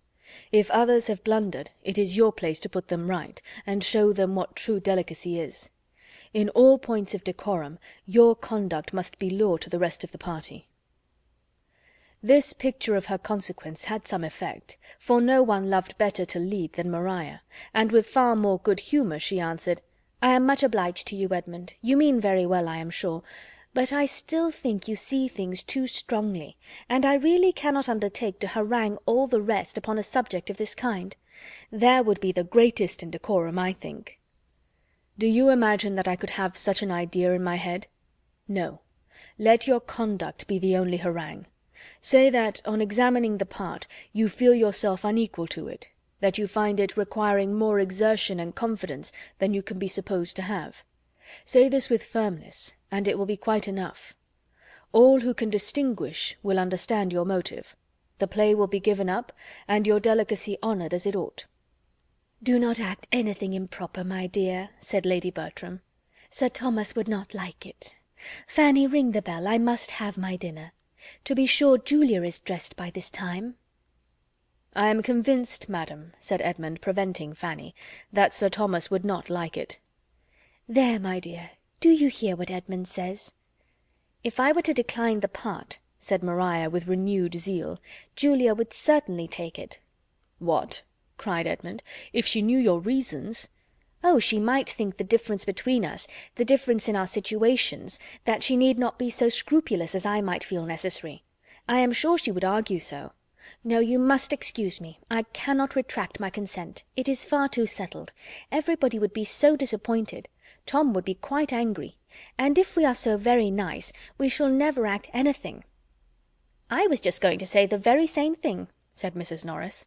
If others have blundered, it is your place to put them right, and show them what true delicacy is. In all points of decorum, your conduct must be law to the rest of the party." This picture of her consequence had some effect, for no one loved better to lead than Maria, and with far more good humour she answered, "I am much obliged to you, Edmund. You mean very well, I am sure, but I still think you see things too strongly, and I really cannot undertake to harangue all the rest upon a subject of this kind. There would be the greatest indecorum, I think." "Do you imagine that I could have such an idea in my head? No. Let your conduct be the only harangue. Say that, on examining the part, you feel yourself unequal to it, that you find it requiring more exertion and confidence than you can be supposed to have. Say this with firmness, and it will be quite enough. All who can distinguish will understand your motive. The play will be given up, and your delicacy honoured as it ought." "Do not act anything improper, my dear," said Lady Bertram. "Sir Thomas would not like it. Fanny, ring the bell. I must have my dinner. To be sure, Julia is dressed by this time." "I am convinced, madam," said Edmund, preventing Fanny, "that Sir Thomas would not like it." "There, my dear, do you hear what Edmund says?" "If I were to decline the part," said Maria with renewed zeal, "Julia would certainly take it." "What!" cried Edmund, "if she knew your reasons?" "Oh, she might think the difference between us, the difference in our situations, that she need not be so scrupulous as I might feel necessary. I am sure she would argue so. No, you must excuse me. I cannot retract my consent. It is far too settled. Everybody would be so disappointed. Tom would be quite angry. And if we are so very nice, we shall never act anything." "I was just going to say the very same thing," said Mrs. Norris.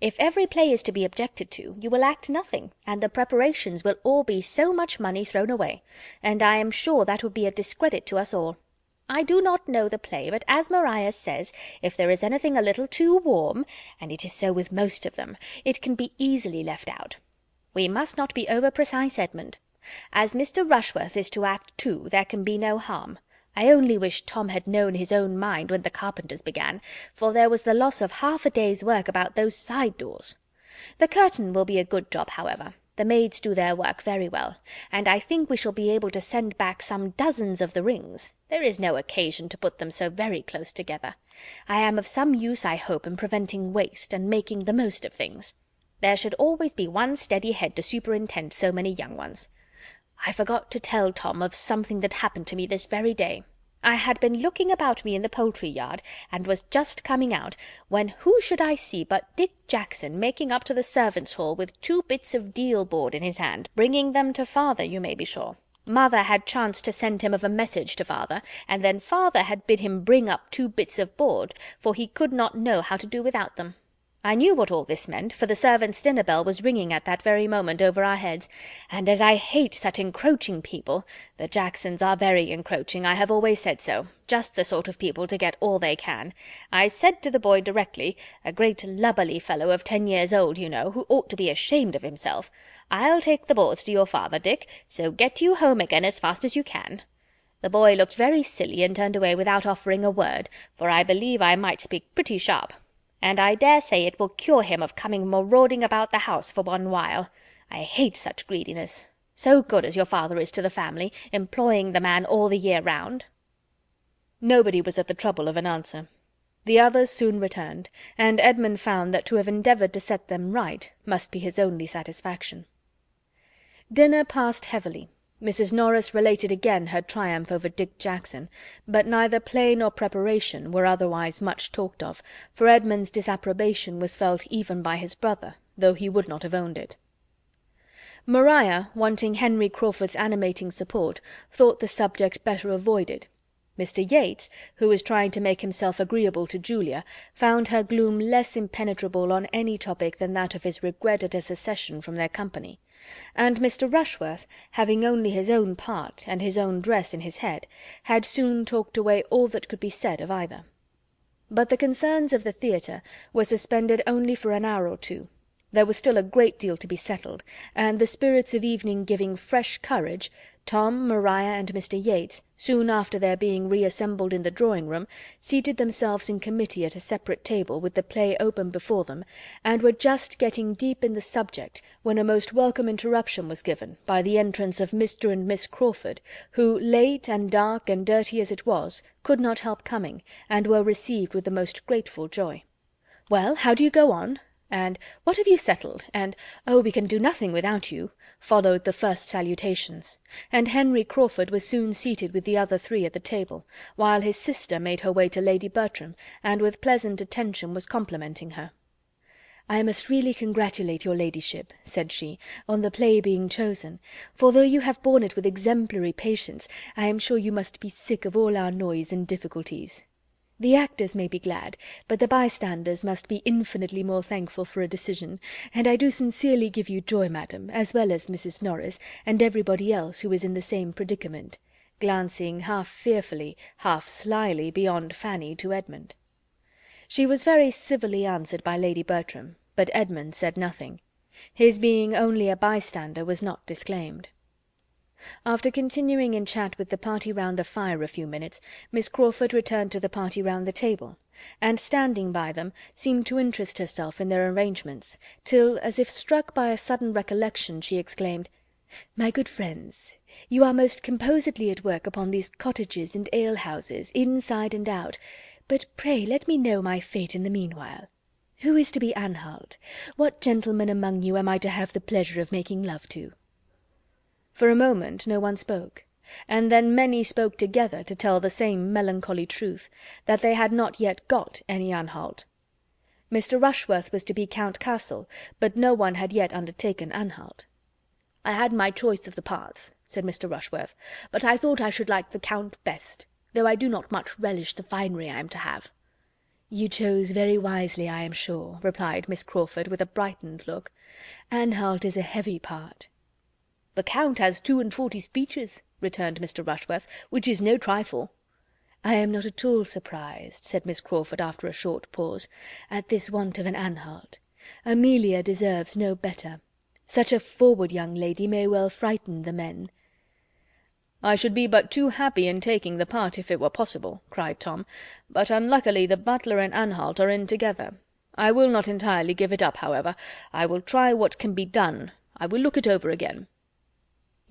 "If every play is to be objected to, you will act nothing, and the preparations will all be so much money thrown away, and I am sure that would be a discredit to us all. I do not know the play, but as Maria says, if there is anything a little too warm, and it is so with most of them, it can be easily left out. We must not be over precise, Edmund. As Mr. Rushworth is to act too, there can be no harm. I only wish Tom had known his own mind when the carpenters began, for there was the loss of half a day's work about those side doors. The curtain will be a good job, however. The maids do their work very well, and I think we shall be able to send back some dozens of the rings. There is no occasion to put them so very close together. I am of some use, I hope, in preventing waste, and making the most of things. There should always be one steady head to superintend so many young ones. I forgot to tell Tom of something that happened to me this very day. I had been looking about me in the poultry yard, and was just coming out, when who should I see but Dick Jackson making up to the servants' hall with 2 bits of deal board in his hand, bringing them to father, you may be sure. Mother had chanced to send him of a message to father, and then father had bid him bring up 2 bits of board, for he could not know how to do without them. I knew what all this meant, for the servants' dinner bell was ringing at that very moment over our heads, and as I hate such encroaching people— the Jacksons are very encroaching, I have always said so, just the sort of people to get all they can— I said to the boy directly, a great lubberly fellow of 10 years old, you know, who ought to be ashamed of himself, "I'll take the boards to your father, Dick, so get you home again as fast as you can." The boy looked very silly and turned away without offering a word, for I believe I might speak pretty sharp. And I dare say it will cure him of coming marauding about the house for one while. I hate such greediness. So good as your father is to the family, employing the man all the year round. Nobody was at the trouble of an answer. The others soon returned, and Edmund found that to have endeavoured to set them right must be his only satisfaction. Dinner passed heavily. Mrs. Norris related again her triumph over Dick Jackson, but neither play nor preparation were otherwise much talked of, for Edmund's disapprobation was felt even by his brother, though he would not have owned it. Maria, wanting Henry Crawford's animating support, thought the subject better avoided. Mr. Yates, who was trying to make himself agreeable to Julia, found her gloom less impenetrable on any topic than that of his regret at a secession from their company; and Mr. Rushworth, having only his own part and his own dress in his head, had soon talked away all that could be said of either. But the concerns of the theatre were suspended only for an hour or two. There was still a great deal to be settled, and the spirits of evening giving fresh courage, Tom, Maria, and Mr. Yates, soon after their being reassembled in the drawing-room, seated themselves in committee at a separate table with the play open before them, and were just getting deep in the subject when a most welcome interruption was given by the entrance of Mr. and Miss Crawford, who, late and dark and dirty as it was, could not help coming, and were received with the most grateful joy. "Well, how do you go on?" and "What have you settled?" and "Oh, we can do nothing without you," followed the first salutations, and Henry Crawford was soon seated with the other three at the table, while his sister made her way to Lady Bertram, and with pleasant attention was complimenting her. "I must really congratulate your ladyship," said she, "on the play being chosen, for though you have borne it with exemplary patience, I am sure you must be sick of all our noise and difficulties. The actors may be glad, but the bystanders must be infinitely more thankful for a decision, and I do sincerely give you joy, madam, as well as Mrs. Norris, and everybody else who is in the same predicament," glancing half fearfully, half slyly beyond Fanny to Edmund. She was very civilly answered by Lady Bertram, but Edmund said nothing. His being only a bystander was not disclaimed. After continuing in chat with the party round the fire a few minutes, Miss Crawford returned to the party round the table, and, standing by them, seemed to interest herself in their arrangements, till, as if struck by a sudden recollection, she exclaimed, "My good friends, you are most composedly at work upon these cottages and alehouses, inside and out, but pray let me know my fate in the meanwhile. Who is to be Anhalt? What gentleman among you am I to have the pleasure of making love to?" For a moment no one spoke, and then many spoke together to tell the same melancholy truth, that they had not yet got any Anhalt. Mr. Rushworth was to be Count Castle, but no one had yet undertaken Anhalt. "I had my choice of the parts," said Mr. Rushworth, "but I thought I should like the Count best, though I do not much relish the finery I am to have." "You chose very wisely, I am sure," replied Miss Crawford, with a brightened look. "Anhalt is a heavy part." "The Count has 42 speeches," returned Mr. Rushworth, "which is no trifle." "I am not at all surprised," said Miss Crawford, after a short pause, "at this want of an Anhalt. Amelia deserves no better. Such a forward young lady may well frighten the men." "I should be but too happy in taking the part if it were possible," cried Tom, "but unluckily the butler and Anhalt are in together. I will not entirely give it up, however. I will try what can be done. I will look it over again."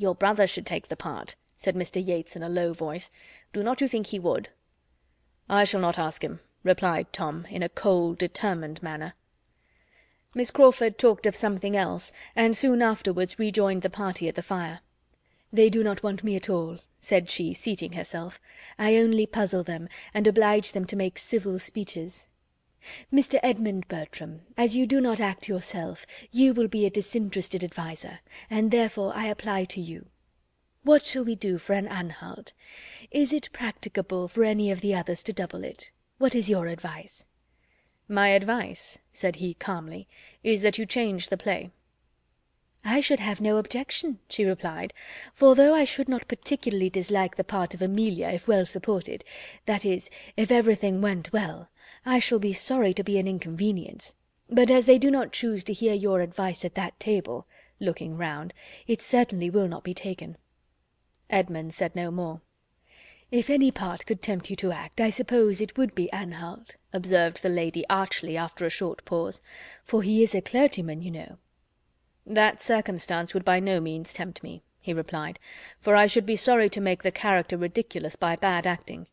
"Your brother should take the part," said Mr. Yates in a low voice. "Do not you think he would?" "I shall not ask him," replied Tom, in a cold, determined manner. Miss Crawford talked of something else, and soon afterwards rejoined the party at the fire. "They do not want me at all," said she, seating herself. "I only puzzle them, and oblige them to make civil speeches. Mr. Edmund Bertram, as you do not act yourself, you will be a disinterested adviser, and therefore I apply to you. What shall we do for an Anhalt? Is it practicable for any of the others to double it? What is your advice?" "My advice," said he calmly, "is that you change the play." "I should have no objection," she replied, "for though I should not particularly dislike the part of Amelia if well supported, that is, if everything went well, I shall be sorry to be an inconvenience; but as they do not choose to hear your advice at that table," looking round, "it certainly will not be taken." Edmund said no more. "If any part could tempt you to act, I suppose it would be Anhalt," observed the lady archly after a short pause, "for he is a clergyman, you know." "That circumstance would by no means tempt me," he replied, "for I should be sorry to make the character ridiculous by bad acting.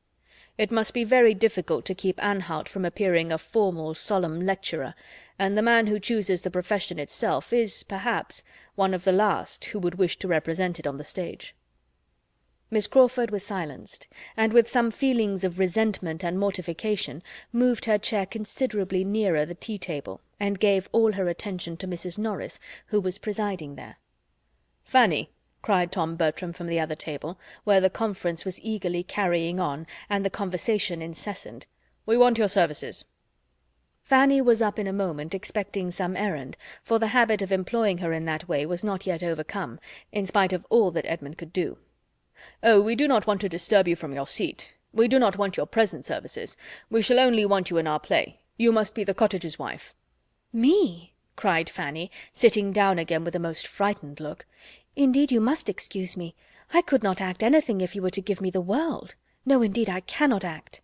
It must be very difficult to keep Anhalt from appearing a formal, solemn lecturer, and the man who chooses the profession itself is, perhaps, one of the last who would wish to represent it on the stage." Miss Crawford was silenced, and with some feelings of resentment and mortification moved her chair considerably nearer the tea-table, and gave all her attention to Mrs. Norris, who was presiding there. "Fanny," cried Tom Bertram from the other table, where the conference was eagerly carrying on, and the conversation incessant, "we want your services." Fanny was up in a moment, expecting some errand, for the habit of employing her in that way was not yet overcome, in spite of all that Edmund could do. "Oh, we do not want to disturb you from your seat. We do not want your present services. We shall only want you in our play. You must be the cottager's wife." "Me?" cried Fanny, sitting down again with a most frightened look. "Indeed you must excuse me. I could not act anything if you were to give me the world. No, indeed, I cannot act."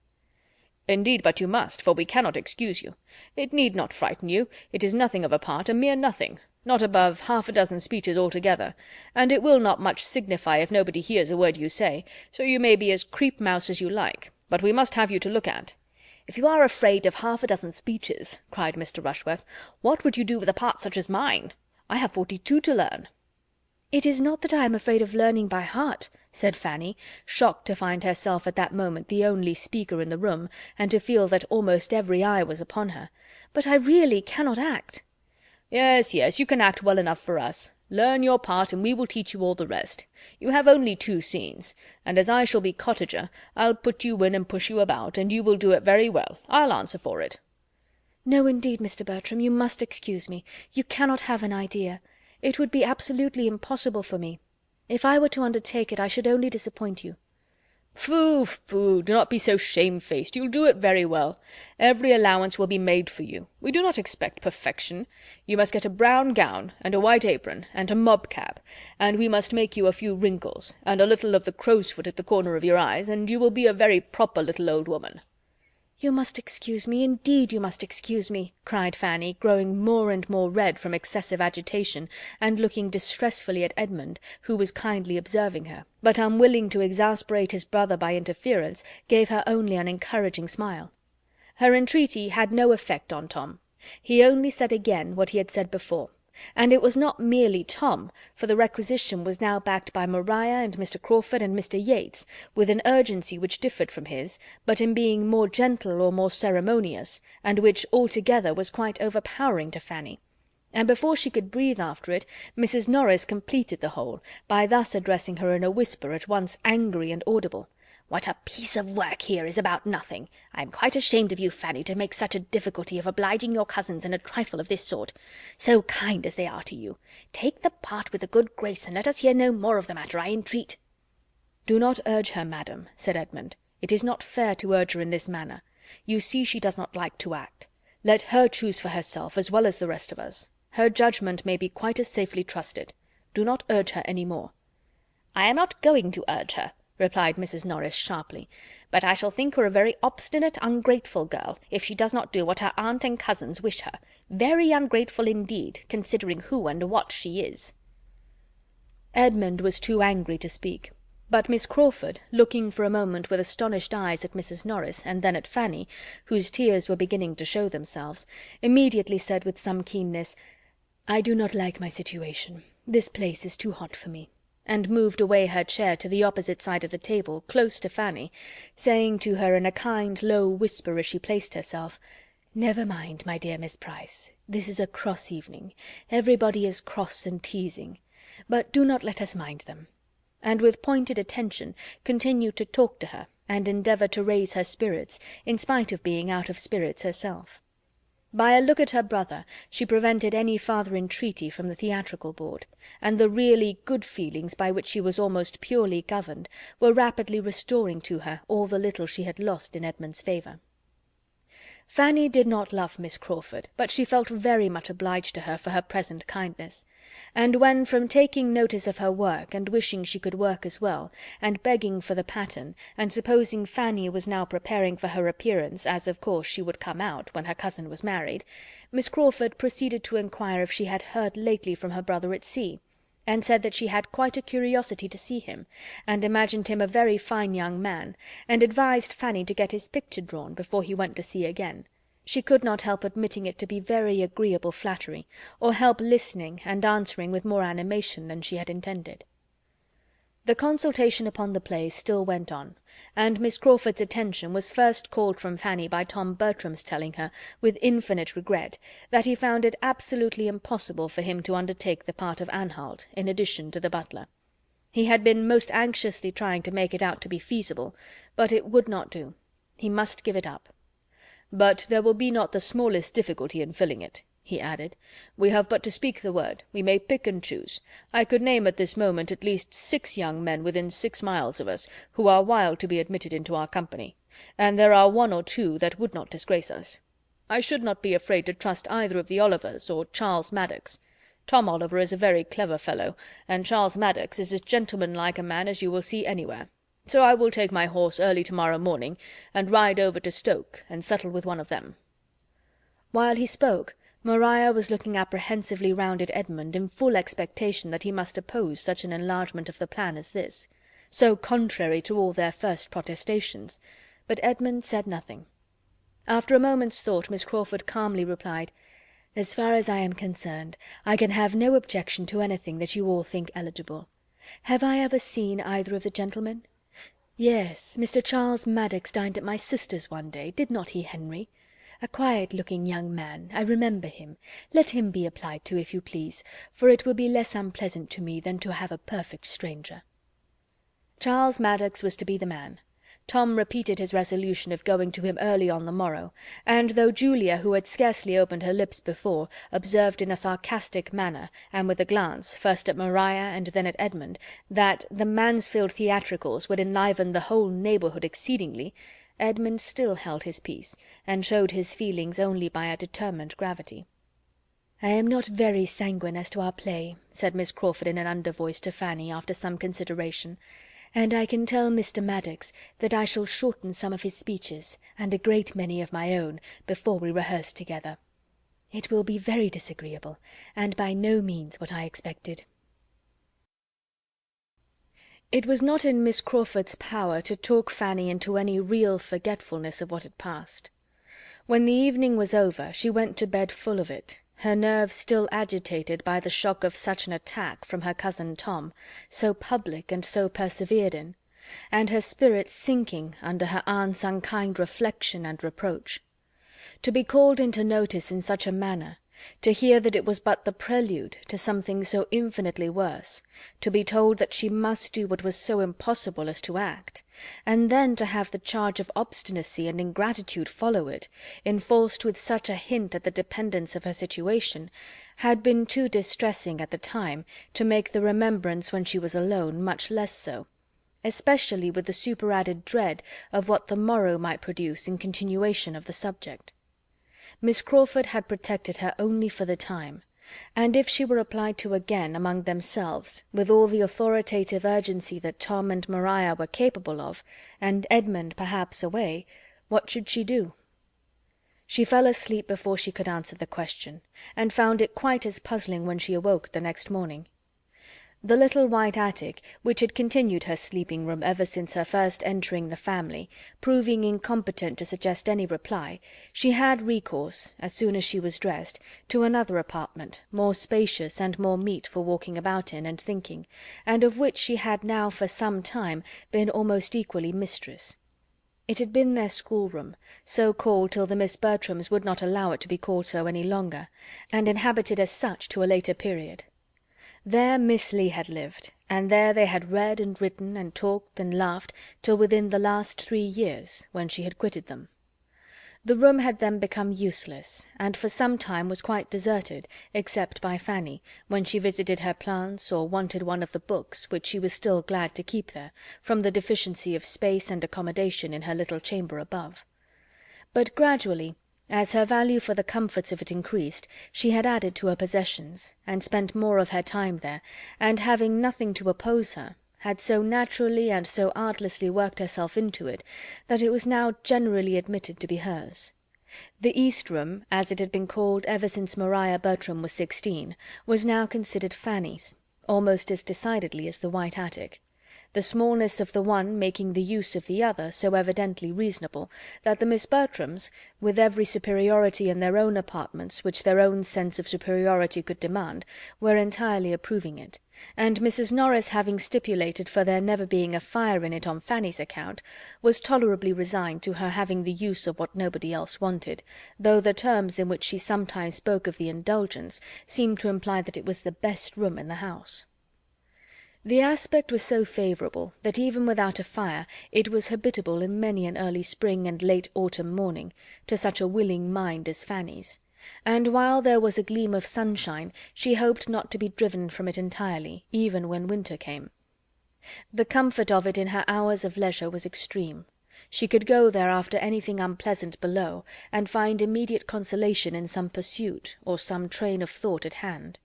"Indeed, but you must, for we cannot excuse you. It need not frighten you. It is nothing of a part, a mere nothing, not above 6 speeches altogether, and it will not much signify if nobody hears a word you say, so you may be as creep-mouse as you like, but we must have you to look at." "If you are afraid of 6 speeches," cried Mr. Rushworth, "what would you do with a part such as mine? I have 42 to learn." "It is not that I am afraid of learning by heart," said Fanny, shocked to find herself at that moment the only speaker in the room, and to feel that almost every eye was upon her, "but I really cannot act." "Yes, yes, you can act well enough for us. Learn your part, and we will teach you all the rest. You have only 2 scenes, and as I shall be cottager, I'll put you in and push you about, and you will do it very well, I'll answer for it." "No, indeed, Mr. Bertram, you must excuse me. You cannot have an idea. It would be absolutely impossible for me. If I were to undertake it, I should only disappoint you." "Phoo, phoo, do not be so shamefaced. You'll do it very well. Every allowance will be made for you. We do not expect perfection. You must get a brown gown, and a white apron, and a mob cap, and we must make you a few wrinkles, and a little of the crow's foot at the corner of your eyes, and you will be a very proper little old woman." "You must excuse me, indeed you must excuse me," cried Fanny, growing more and more red from excessive agitation, and looking distressfully at Edmund, who was kindly observing her, but unwilling to exasperate his brother by interference, gave her only an encouraging smile. Her entreaty had no effect on Tom. He only said again what he had said before. And it was not merely Tom, for the requisition was now backed by Maria and Mr. Crawford and Mr. Yates, with an urgency which differed from his, but in being more gentle or more ceremonious, and which altogether was quite overpowering to Fanny. And before she could breathe after it, Mrs. Norris completed the whole, by thus addressing her in a whisper at once angry and audible. "What a piece of work here is about nothing! I am quite ashamed of you, Fanny, to make such a difficulty of obliging your cousins in a trifle of this sort, so kind as they are to you. Take the part with a good grace, and let us hear no more of the matter, I entreat." "Do not urge her, madam," said Edmund. "It is not fair to urge her in this manner. You see she does not like to act. Let her choose for herself, as well as the rest of us. Her judgment may be quite as safely trusted. Do not urge her any more." "I am not going to urge her," replied Mrs. Norris sharply, "but I shall think her a very obstinate, ungrateful girl, if she does not do what her aunt and cousins wish her. Very ungrateful indeed, considering who and what she is." Edmund was too angry to speak, but Miss Crawford, looking for a moment with astonished eyes at Mrs. Norris, and then at Fanny, whose tears were beginning to show themselves, immediately said with some keenness, "I do not like my situation. This place is too hot for me," and moved away her chair to the opposite side of the table, close to Fanny, saying to her in a kind low whisper as she placed herself, "Never mind, my dear Miss Price. This is a cross evening. Everybody is cross and teasing. But do not let us mind them." And with pointed attention continued to talk to her, and endeavour to raise her spirits, in spite of being out of spirits herself. By a look at her brother she prevented any farther entreaty from the theatrical board, and the really good feelings by which she was almost purely governed were rapidly restoring to her all the little she had lost in Edmund's favour. Fanny did not love Miss Crawford, but she felt very much obliged to her for her present kindness; and when, from taking notice of her work, and wishing she could work as well, and begging for the pattern, and supposing Fanny was now preparing for her appearance, as of course she would come out when her cousin was married, Miss Crawford proceeded to inquire if she had heard lately from her brother at sea, and said that she had quite a curiosity to see him, and imagined him a very fine young man, and advised Fanny to get his picture drawn before he went to sea again. She could not help admitting it to be very agreeable flattery, or help listening and answering with more animation than she had intended. The consultation upon the play still went on, and Miss Crawford's attention was first called from Fanny by Tom Bertram's telling her, with infinite regret, that he found it absolutely impossible for him to undertake the part of Anhalt, in addition to the butler. He had been most anxiously trying to make it out to be feasible, but it would not do. He must give it up. "But there will be not the smallest difficulty in filling it," he added. "We have but to speak the word. We may pick and choose. I could name at this moment at least 6 young men within 6 miles of us, who are wild to be admitted into our company, and there are 1 or 2 that would not disgrace us. I should not be afraid to trust either of the Olivers or Charles Maddox. Tom Oliver is a very clever fellow, and Charles Maddox is as gentlemanlike a man as you will see anywhere. So I will take my horse early to-morrow morning, and ride over to Stoke, and settle with one of them." While he spoke, Maria was looking apprehensively round at Edmund in full expectation that he must oppose such an enlargement of the plan as this, so contrary to all their first protestations, but Edmund said nothing. After a moment's thought, Miss Crawford calmly replied, "As far as I am concerned, I can have no objection to anything that you all think eligible. Have I ever seen either of the gentlemen? Yes, Mr. Charles Maddox dined at my sister's one day, did not he, Henry? A quiet-looking young man, I remember him. Let him be applied to, if you please, for it will be less unpleasant to me than to have a perfect stranger." Charles Maddox was to be the man. Tom repeated his resolution of going to him early on the morrow, and though Julia, who had scarcely opened her lips before, observed in a sarcastic manner, and with a glance, first at Maria and then at Edmund, that the Mansfield theatricals would enliven the whole neighbourhood exceedingly, Edmund still held his peace, and showed his feelings only by a determined gravity. "I am not very sanguine as to our play," said Miss Crawford in an undervoice to Fanny, after some consideration, "and I can tell Mr. Maddox that I shall shorten some of his speeches, and a great many of my own, before we rehearse together. It will be very disagreeable, and by no means what I expected." It was not in Miss Crawford's power to talk Fanny into any real forgetfulness of what had passed. When the evening was over, she went to bed full of it, her nerves still agitated by the shock of such an attack from her cousin Tom, so public and so persevered in, and her spirits sinking under her aunt's unkind reflection and reproach. To be called into notice in such a manner, to hear that it was but the prelude to something so infinitely worse, to be told that she must do what was so impossible as to act, and then to have the charge of obstinacy and ingratitude follow it, enforced with such a hint at the dependence of her situation, had been too distressing at the time to make the remembrance when she was alone much less so, especially with the superadded dread of what the morrow might produce in continuation of the subject. Miss Crawford had protected her only for the time, and if she were applied to again among themselves, with all the authoritative urgency that Tom and Maria were capable of, and Edmund perhaps away, what should she do? She fell asleep before she could answer the question, and found it quite as puzzling when she awoke the next morning. The little white attic, which had continued her sleeping-room ever since her first entering the family, proving incompetent to suggest any reply, she had recourse, as soon as she was dressed, to another apartment, more spacious and more meet for walking about in and thinking, and of which she had now for some time been almost equally mistress. It had been their schoolroom, so called till the Miss Bertrams would not allow it to be called so any longer, and inhabited as such to a later period. There Miss Lee had lived, and there they had read and written and talked and laughed till within the last 3 years, when she had quitted them. The room had then become useless, and for some time was quite deserted, except by Fanny, when she visited her plants or wanted one of the books which she was still glad to keep there, from the deficiency of space and accommodation in her little chamber above. But gradually, as her value for the comforts of it increased, she had added to her possessions, and spent more of her time there, and having nothing to oppose her, had so naturally and so artlessly worked herself into it, that it was now generally admitted to be hers. The East Room, as it had been called ever since Maria Bertram was 16, was now considered Fanny's, almost as decidedly as the white attic, the smallness of the one making the use of the other so evidently reasonable, that the Miss Bertrams, with every superiority in their own apartments which their own sense of superiority could demand, were entirely approving it, and Mrs. Norris having stipulated for there never being a fire in it on Fanny's account, was tolerably resigned to her having the use of what nobody else wanted, though the terms in which she sometimes spoke of the indulgence seemed to imply that it was the best room in the house. The aspect was so favourable that even without a fire it was habitable in many an early spring and late autumn morning, to such a willing mind as Fanny's, and while there was a gleam of sunshine she hoped not to be driven from it entirely, even when winter came. The comfort of it in her hours of leisure was extreme. She could go there after anything unpleasant below, and find immediate consolation in some pursuit or some train of thought at hand.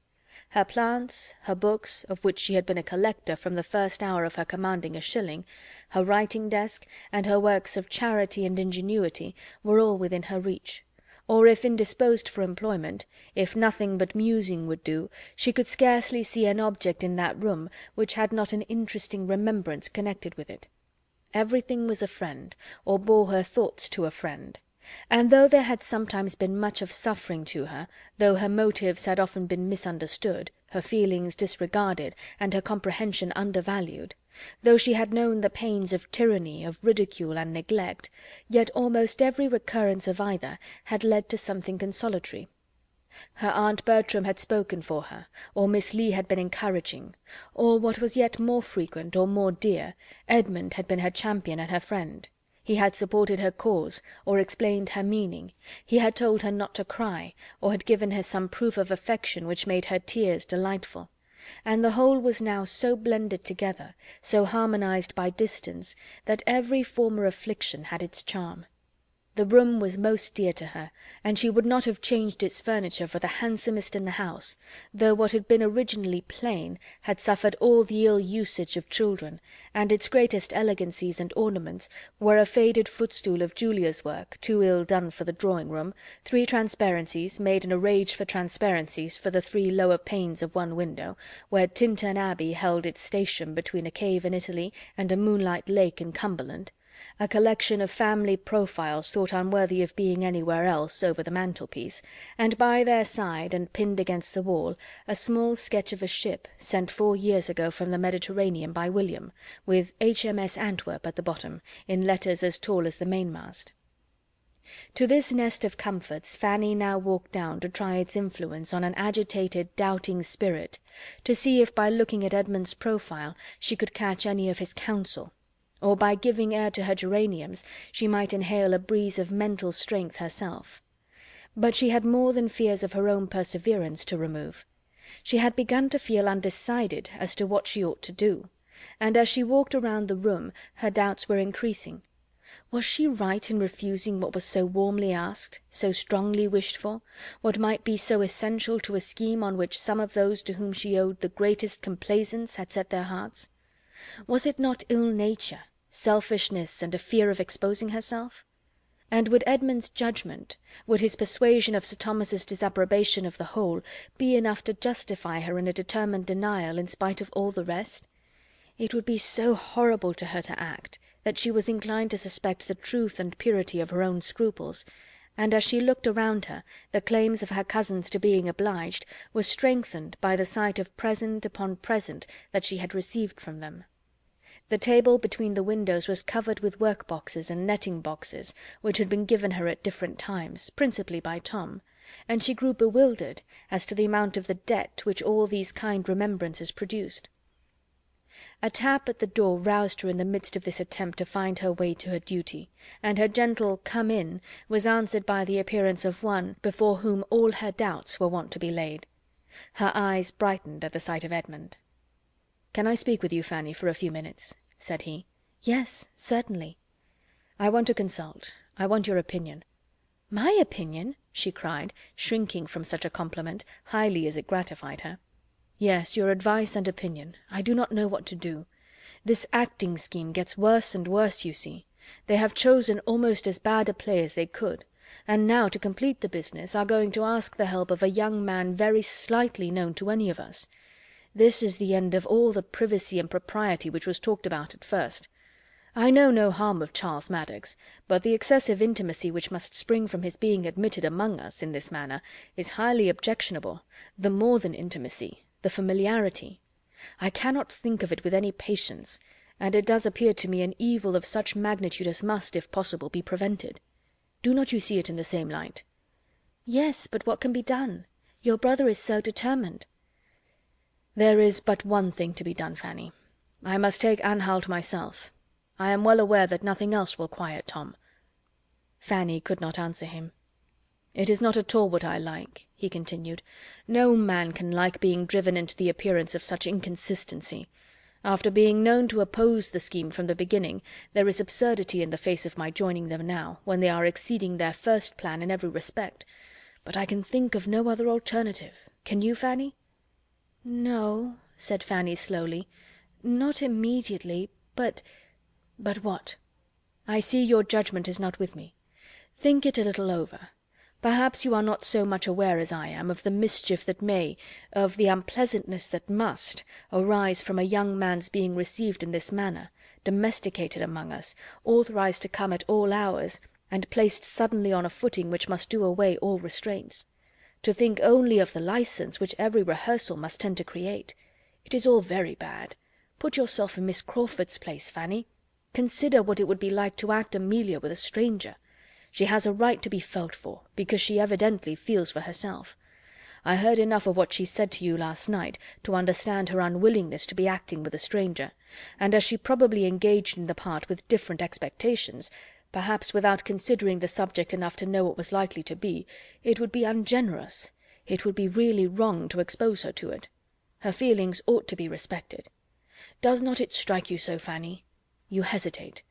Her plants, her books, of which she had been a collector from the first hour of her commanding a shilling, her writing-desk, and her works of charity and ingenuity were all within her reach, or if indisposed for employment, if nothing but musing would do, she could scarcely see an object in that room which had not an interesting remembrance connected with it. Everything was a friend, or bore her thoughts to a friend, and though there had sometimes been much of suffering to her, though her motives had often been misunderstood, her feelings disregarded, and her comprehension undervalued, though she had known the pains of tyranny, of ridicule and neglect, yet almost every recurrence of either had led to something consolatory. Her aunt Bertram had spoken for her, or Miss Lee had been encouraging, or, what was yet more frequent or more dear, Edmund had been her champion and her friend. He had supported her cause, or explained her meaning, he had told her not to cry, or had given her some proof of affection which made her tears delightful, and the whole was now so blended together, so harmonized by distance, that every former affliction had its charm. The room was most dear to her, and she would not have changed its furniture for the handsomest in the house, though what had been originally plain had suffered all the ill usage of children, and its greatest elegancies and ornaments were a faded footstool of Julia's work, too ill done for the drawing-room, 3 transparencies, made in a rage for transparencies, for the 3 lower panes of one window, where Tintern Abbey held its station between a cave in Italy and a moonlight lake in Cumberland, a collection of family profiles thought unworthy of being anywhere else over the mantelpiece, and by their side, and pinned against the wall, a small sketch of a ship sent 4 years ago from the Mediterranean by William, with HMS Antwerp at the bottom, in letters as tall as the mainmast. To this nest of comforts Fanny now walked down to try its influence on an agitated, doubting spirit, to see if by looking at Edmund's profile she could catch any of his counsel, or by giving air to her geraniums she might inhale a breeze of mental strength herself. But she had more than fears of her own perseverance to remove. She had begun to feel undecided as to what she ought to do, and as she walked around the room her doubts were increasing. Was she right in refusing what was so warmly asked, so strongly wished for, what might be so essential to a scheme on which some of those to whom she owed the greatest complaisance had set their hearts? Was it not ill-nature, selfishness, and a fear of exposing herself? And would Edmund's judgment, would his persuasion of Sir Thomas's disapprobation of the whole, be enough to justify her in a determined denial in spite of all the rest? It would be so horrible to her to act, that she was inclined to suspect the truth and purity of her own scruples, and as she looked around her, the claims of her cousins to being obliged were strengthened by the sight of present upon present that she had received from them. The table between the windows was covered with work-boxes and netting-boxes, which had been given her at different times, principally by Tom, and she grew bewildered as to the amount of the debt which all these kind remembrances produced. A tap at the door roused her in the midst of this attempt to find her way to her duty, and her gentle "Come in" was answered by the appearance of one before whom all her doubts were wont to be laid. Her eyes brightened at the sight of Edmund. "Can I speak with you, Fanny, for a few minutes?" said he. "Yes, certainly." "I want to consult. I want your opinion." "My opinion?" she cried, shrinking from such a compliment, highly as it gratified her. "Yes, your advice and opinion. I do not know what to do. This acting scheme gets worse and worse, you see. They have chosen almost as bad a play as they could, and now, to complete the business, are going to ask the help of a young man very slightly known to any of us. This is the end of all the privacy and propriety which was talked about at first. I know no harm of Charles Maddox, but the excessive intimacy which must spring from his being admitted among us in this manner is highly objectionable. The more than intimacy, the familiarity. I cannot think of it with any patience, and it does appear to me an evil of such magnitude as must, if possible, be prevented. Do not you see it in the same light?" "Yes, but what can be done? Your brother is so determined." "There is but one thing to be done, Fanny. I must take Anhalt myself. I am well aware that nothing else will quiet Tom." Fanny could not answer him. "It is not at all what I like," he continued. "No man can like being driven into the appearance of such inconsistency. After being known to oppose the scheme from the beginning, there is absurdity in the face of my joining them now, when they are exceeding their first plan in every respect. But I can think of no other alternative. Can you, Fanny?" "No," said Fanny slowly, "not immediately, but—" "But what? I see your judgment is not with me. Think it a little over. Perhaps you are not so much aware as I am of the mischief that may, of the unpleasantness that must, arise from a young man's being received in this manner, domesticated among us, authorized to come at all hours, and placed suddenly on a footing which must do away all restraints. To think only of the license which every rehearsal must tend to create. It is all very bad. Put yourself in Miss Crawford's place, Fanny. Consider what it would be like to act Amelia with a stranger. She has a right to be felt for, because she evidently feels for herself. I heard enough of what she said to you last night to understand her unwillingness to be acting with a stranger, and as she probably engaged in the part with different expectations, perhaps without considering the subject enough to know what was likely to be, it would be ungenerous, it would be really wrong to expose her to it. Her feelings ought to be respected. Does not it strike you so, Fanny? You hesitate."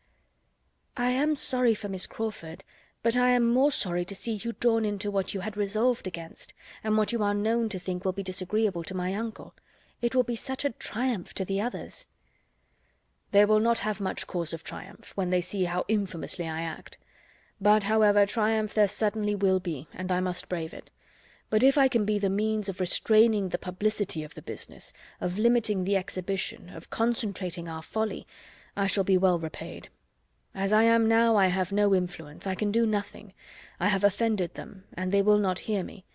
"I am sorry for Miss Crawford, but I am more sorry to see you drawn into what you had resolved against, and what you are known to think will be disagreeable to my uncle. It will be such a triumph to the others." "They will not have much cause of triumph, when they see how infamously I act. But, however, triumph there certainly will be, and I must brave it. But if I can be the means of restraining the publicity of the business, of limiting the exhibition, of concentrating our folly, I shall be well repaid. As I am now, I have no influence, I can do nothing. I have offended them, and they will not hear me.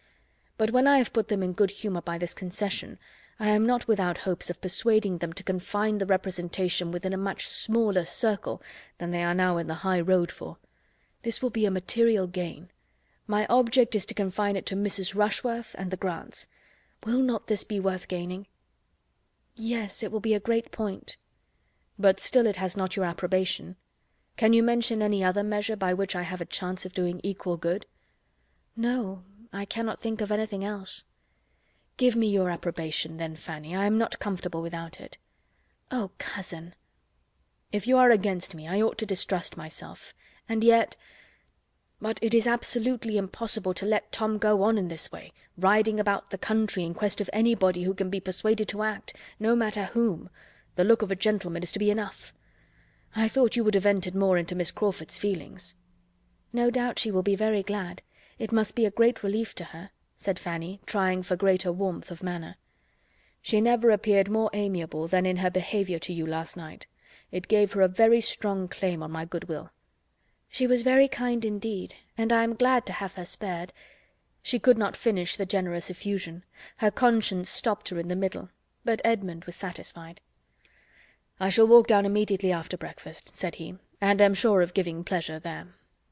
But when I have put them in good humour by this concession, I am not without hopes of persuading them to confine the representation within a much smaller circle than they are now in the high road for. This will be a material gain. My object is to confine it to Mrs. Rushworth and the Grants. Will not this be worth gaining?" "Yes, it will be a great point." "But still it has not your approbation. Can you mention any other measure by which I have a chance of doing equal good?" "No, I cannot think of anything else." "Give me your approbation, then, Fanny. I am not comfortable without it." "Oh, cousin!" "If you are against me, I ought to distrust myself. And yet— But it is absolutely impossible to let Tom go on in this way, riding about the country in quest of anybody who can be persuaded to act, no matter whom. The look of a gentleman is to be enough. I thought you would have entered more into Miss Crawford's feelings." "No doubt she will be very glad. It must be a great relief to her," said Fanny, trying for greater warmth of manner. "She never appeared more amiable than in her behaviour to you last night. It gave her a very strong claim on my goodwill." "She was very kind indeed, and I am glad to have her spared." She could not finish the generous effusion. Her conscience stopped her in the middle, but Edmund was satisfied. "I shall walk down immediately after breakfast," said he, "and am sure of giving pleasure there.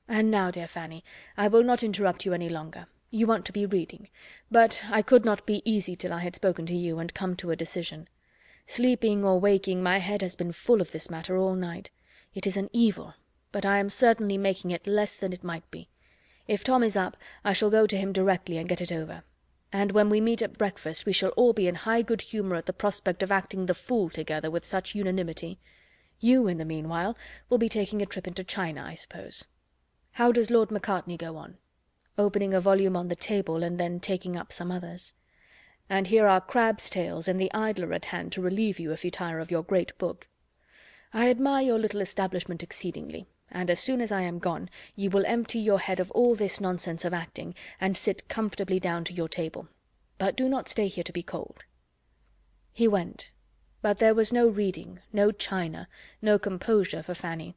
And now, dear Fanny, I will not interrupt you any longer. You want to be reading, but I could not be easy till I had spoken to you and come to a decision. Sleeping or waking, my head has been full of this matter all night. It is an evil, but I am certainly making it less than it might be. If Tom is up, I shall go to him directly and get it over. And when we meet at breakfast, we shall all be in high good humour at the prospect of acting the fool together with such unanimity. You, in the meanwhile, will be taking a trip into China, I suppose. How does Lord Macartney go on?" Opening a volume on the table, and then taking up some others. "And here are Crab's Tales and The Idler at hand to relieve you if you tire of your great book. I admire your little establishment exceedingly, and as soon as I am gone, you will empty your head of all this nonsense of acting, and sit comfortably down to your table. But do not stay here to be cold." He went, but there was no reading, no china, no composure for Fanny.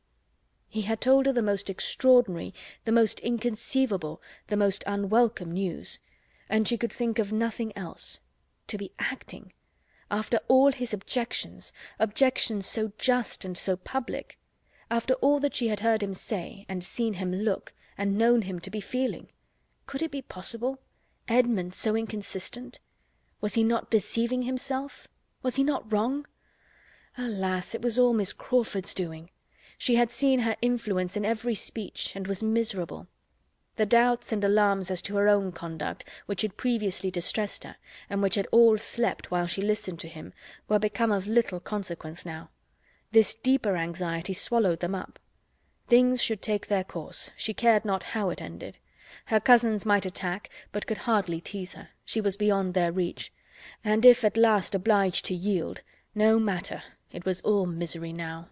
He had told her the most extraordinary, the most inconceivable, the most unwelcome news, and she could think of nothing else. To be acting! After all his objections, objections so just and so public, after all that she had heard him say, and seen him look, and known him to be feeling! Could it be possible? Edmund so inconsistent? Was he not deceiving himself? Was he not wrong? Alas, it was all Miss Crawford's doing. She had seen her influence in every speech, and was miserable. The doubts and alarms as to her own conduct, which had previously distressed her, and which had all slept while she listened to him, were become of little consequence now. This deeper anxiety swallowed them up. Things should take their course, she cared not how it ended. Her cousins might attack, but could hardly tease her, she was beyond their reach, and if at last obliged to yield, no matter, it was all misery now.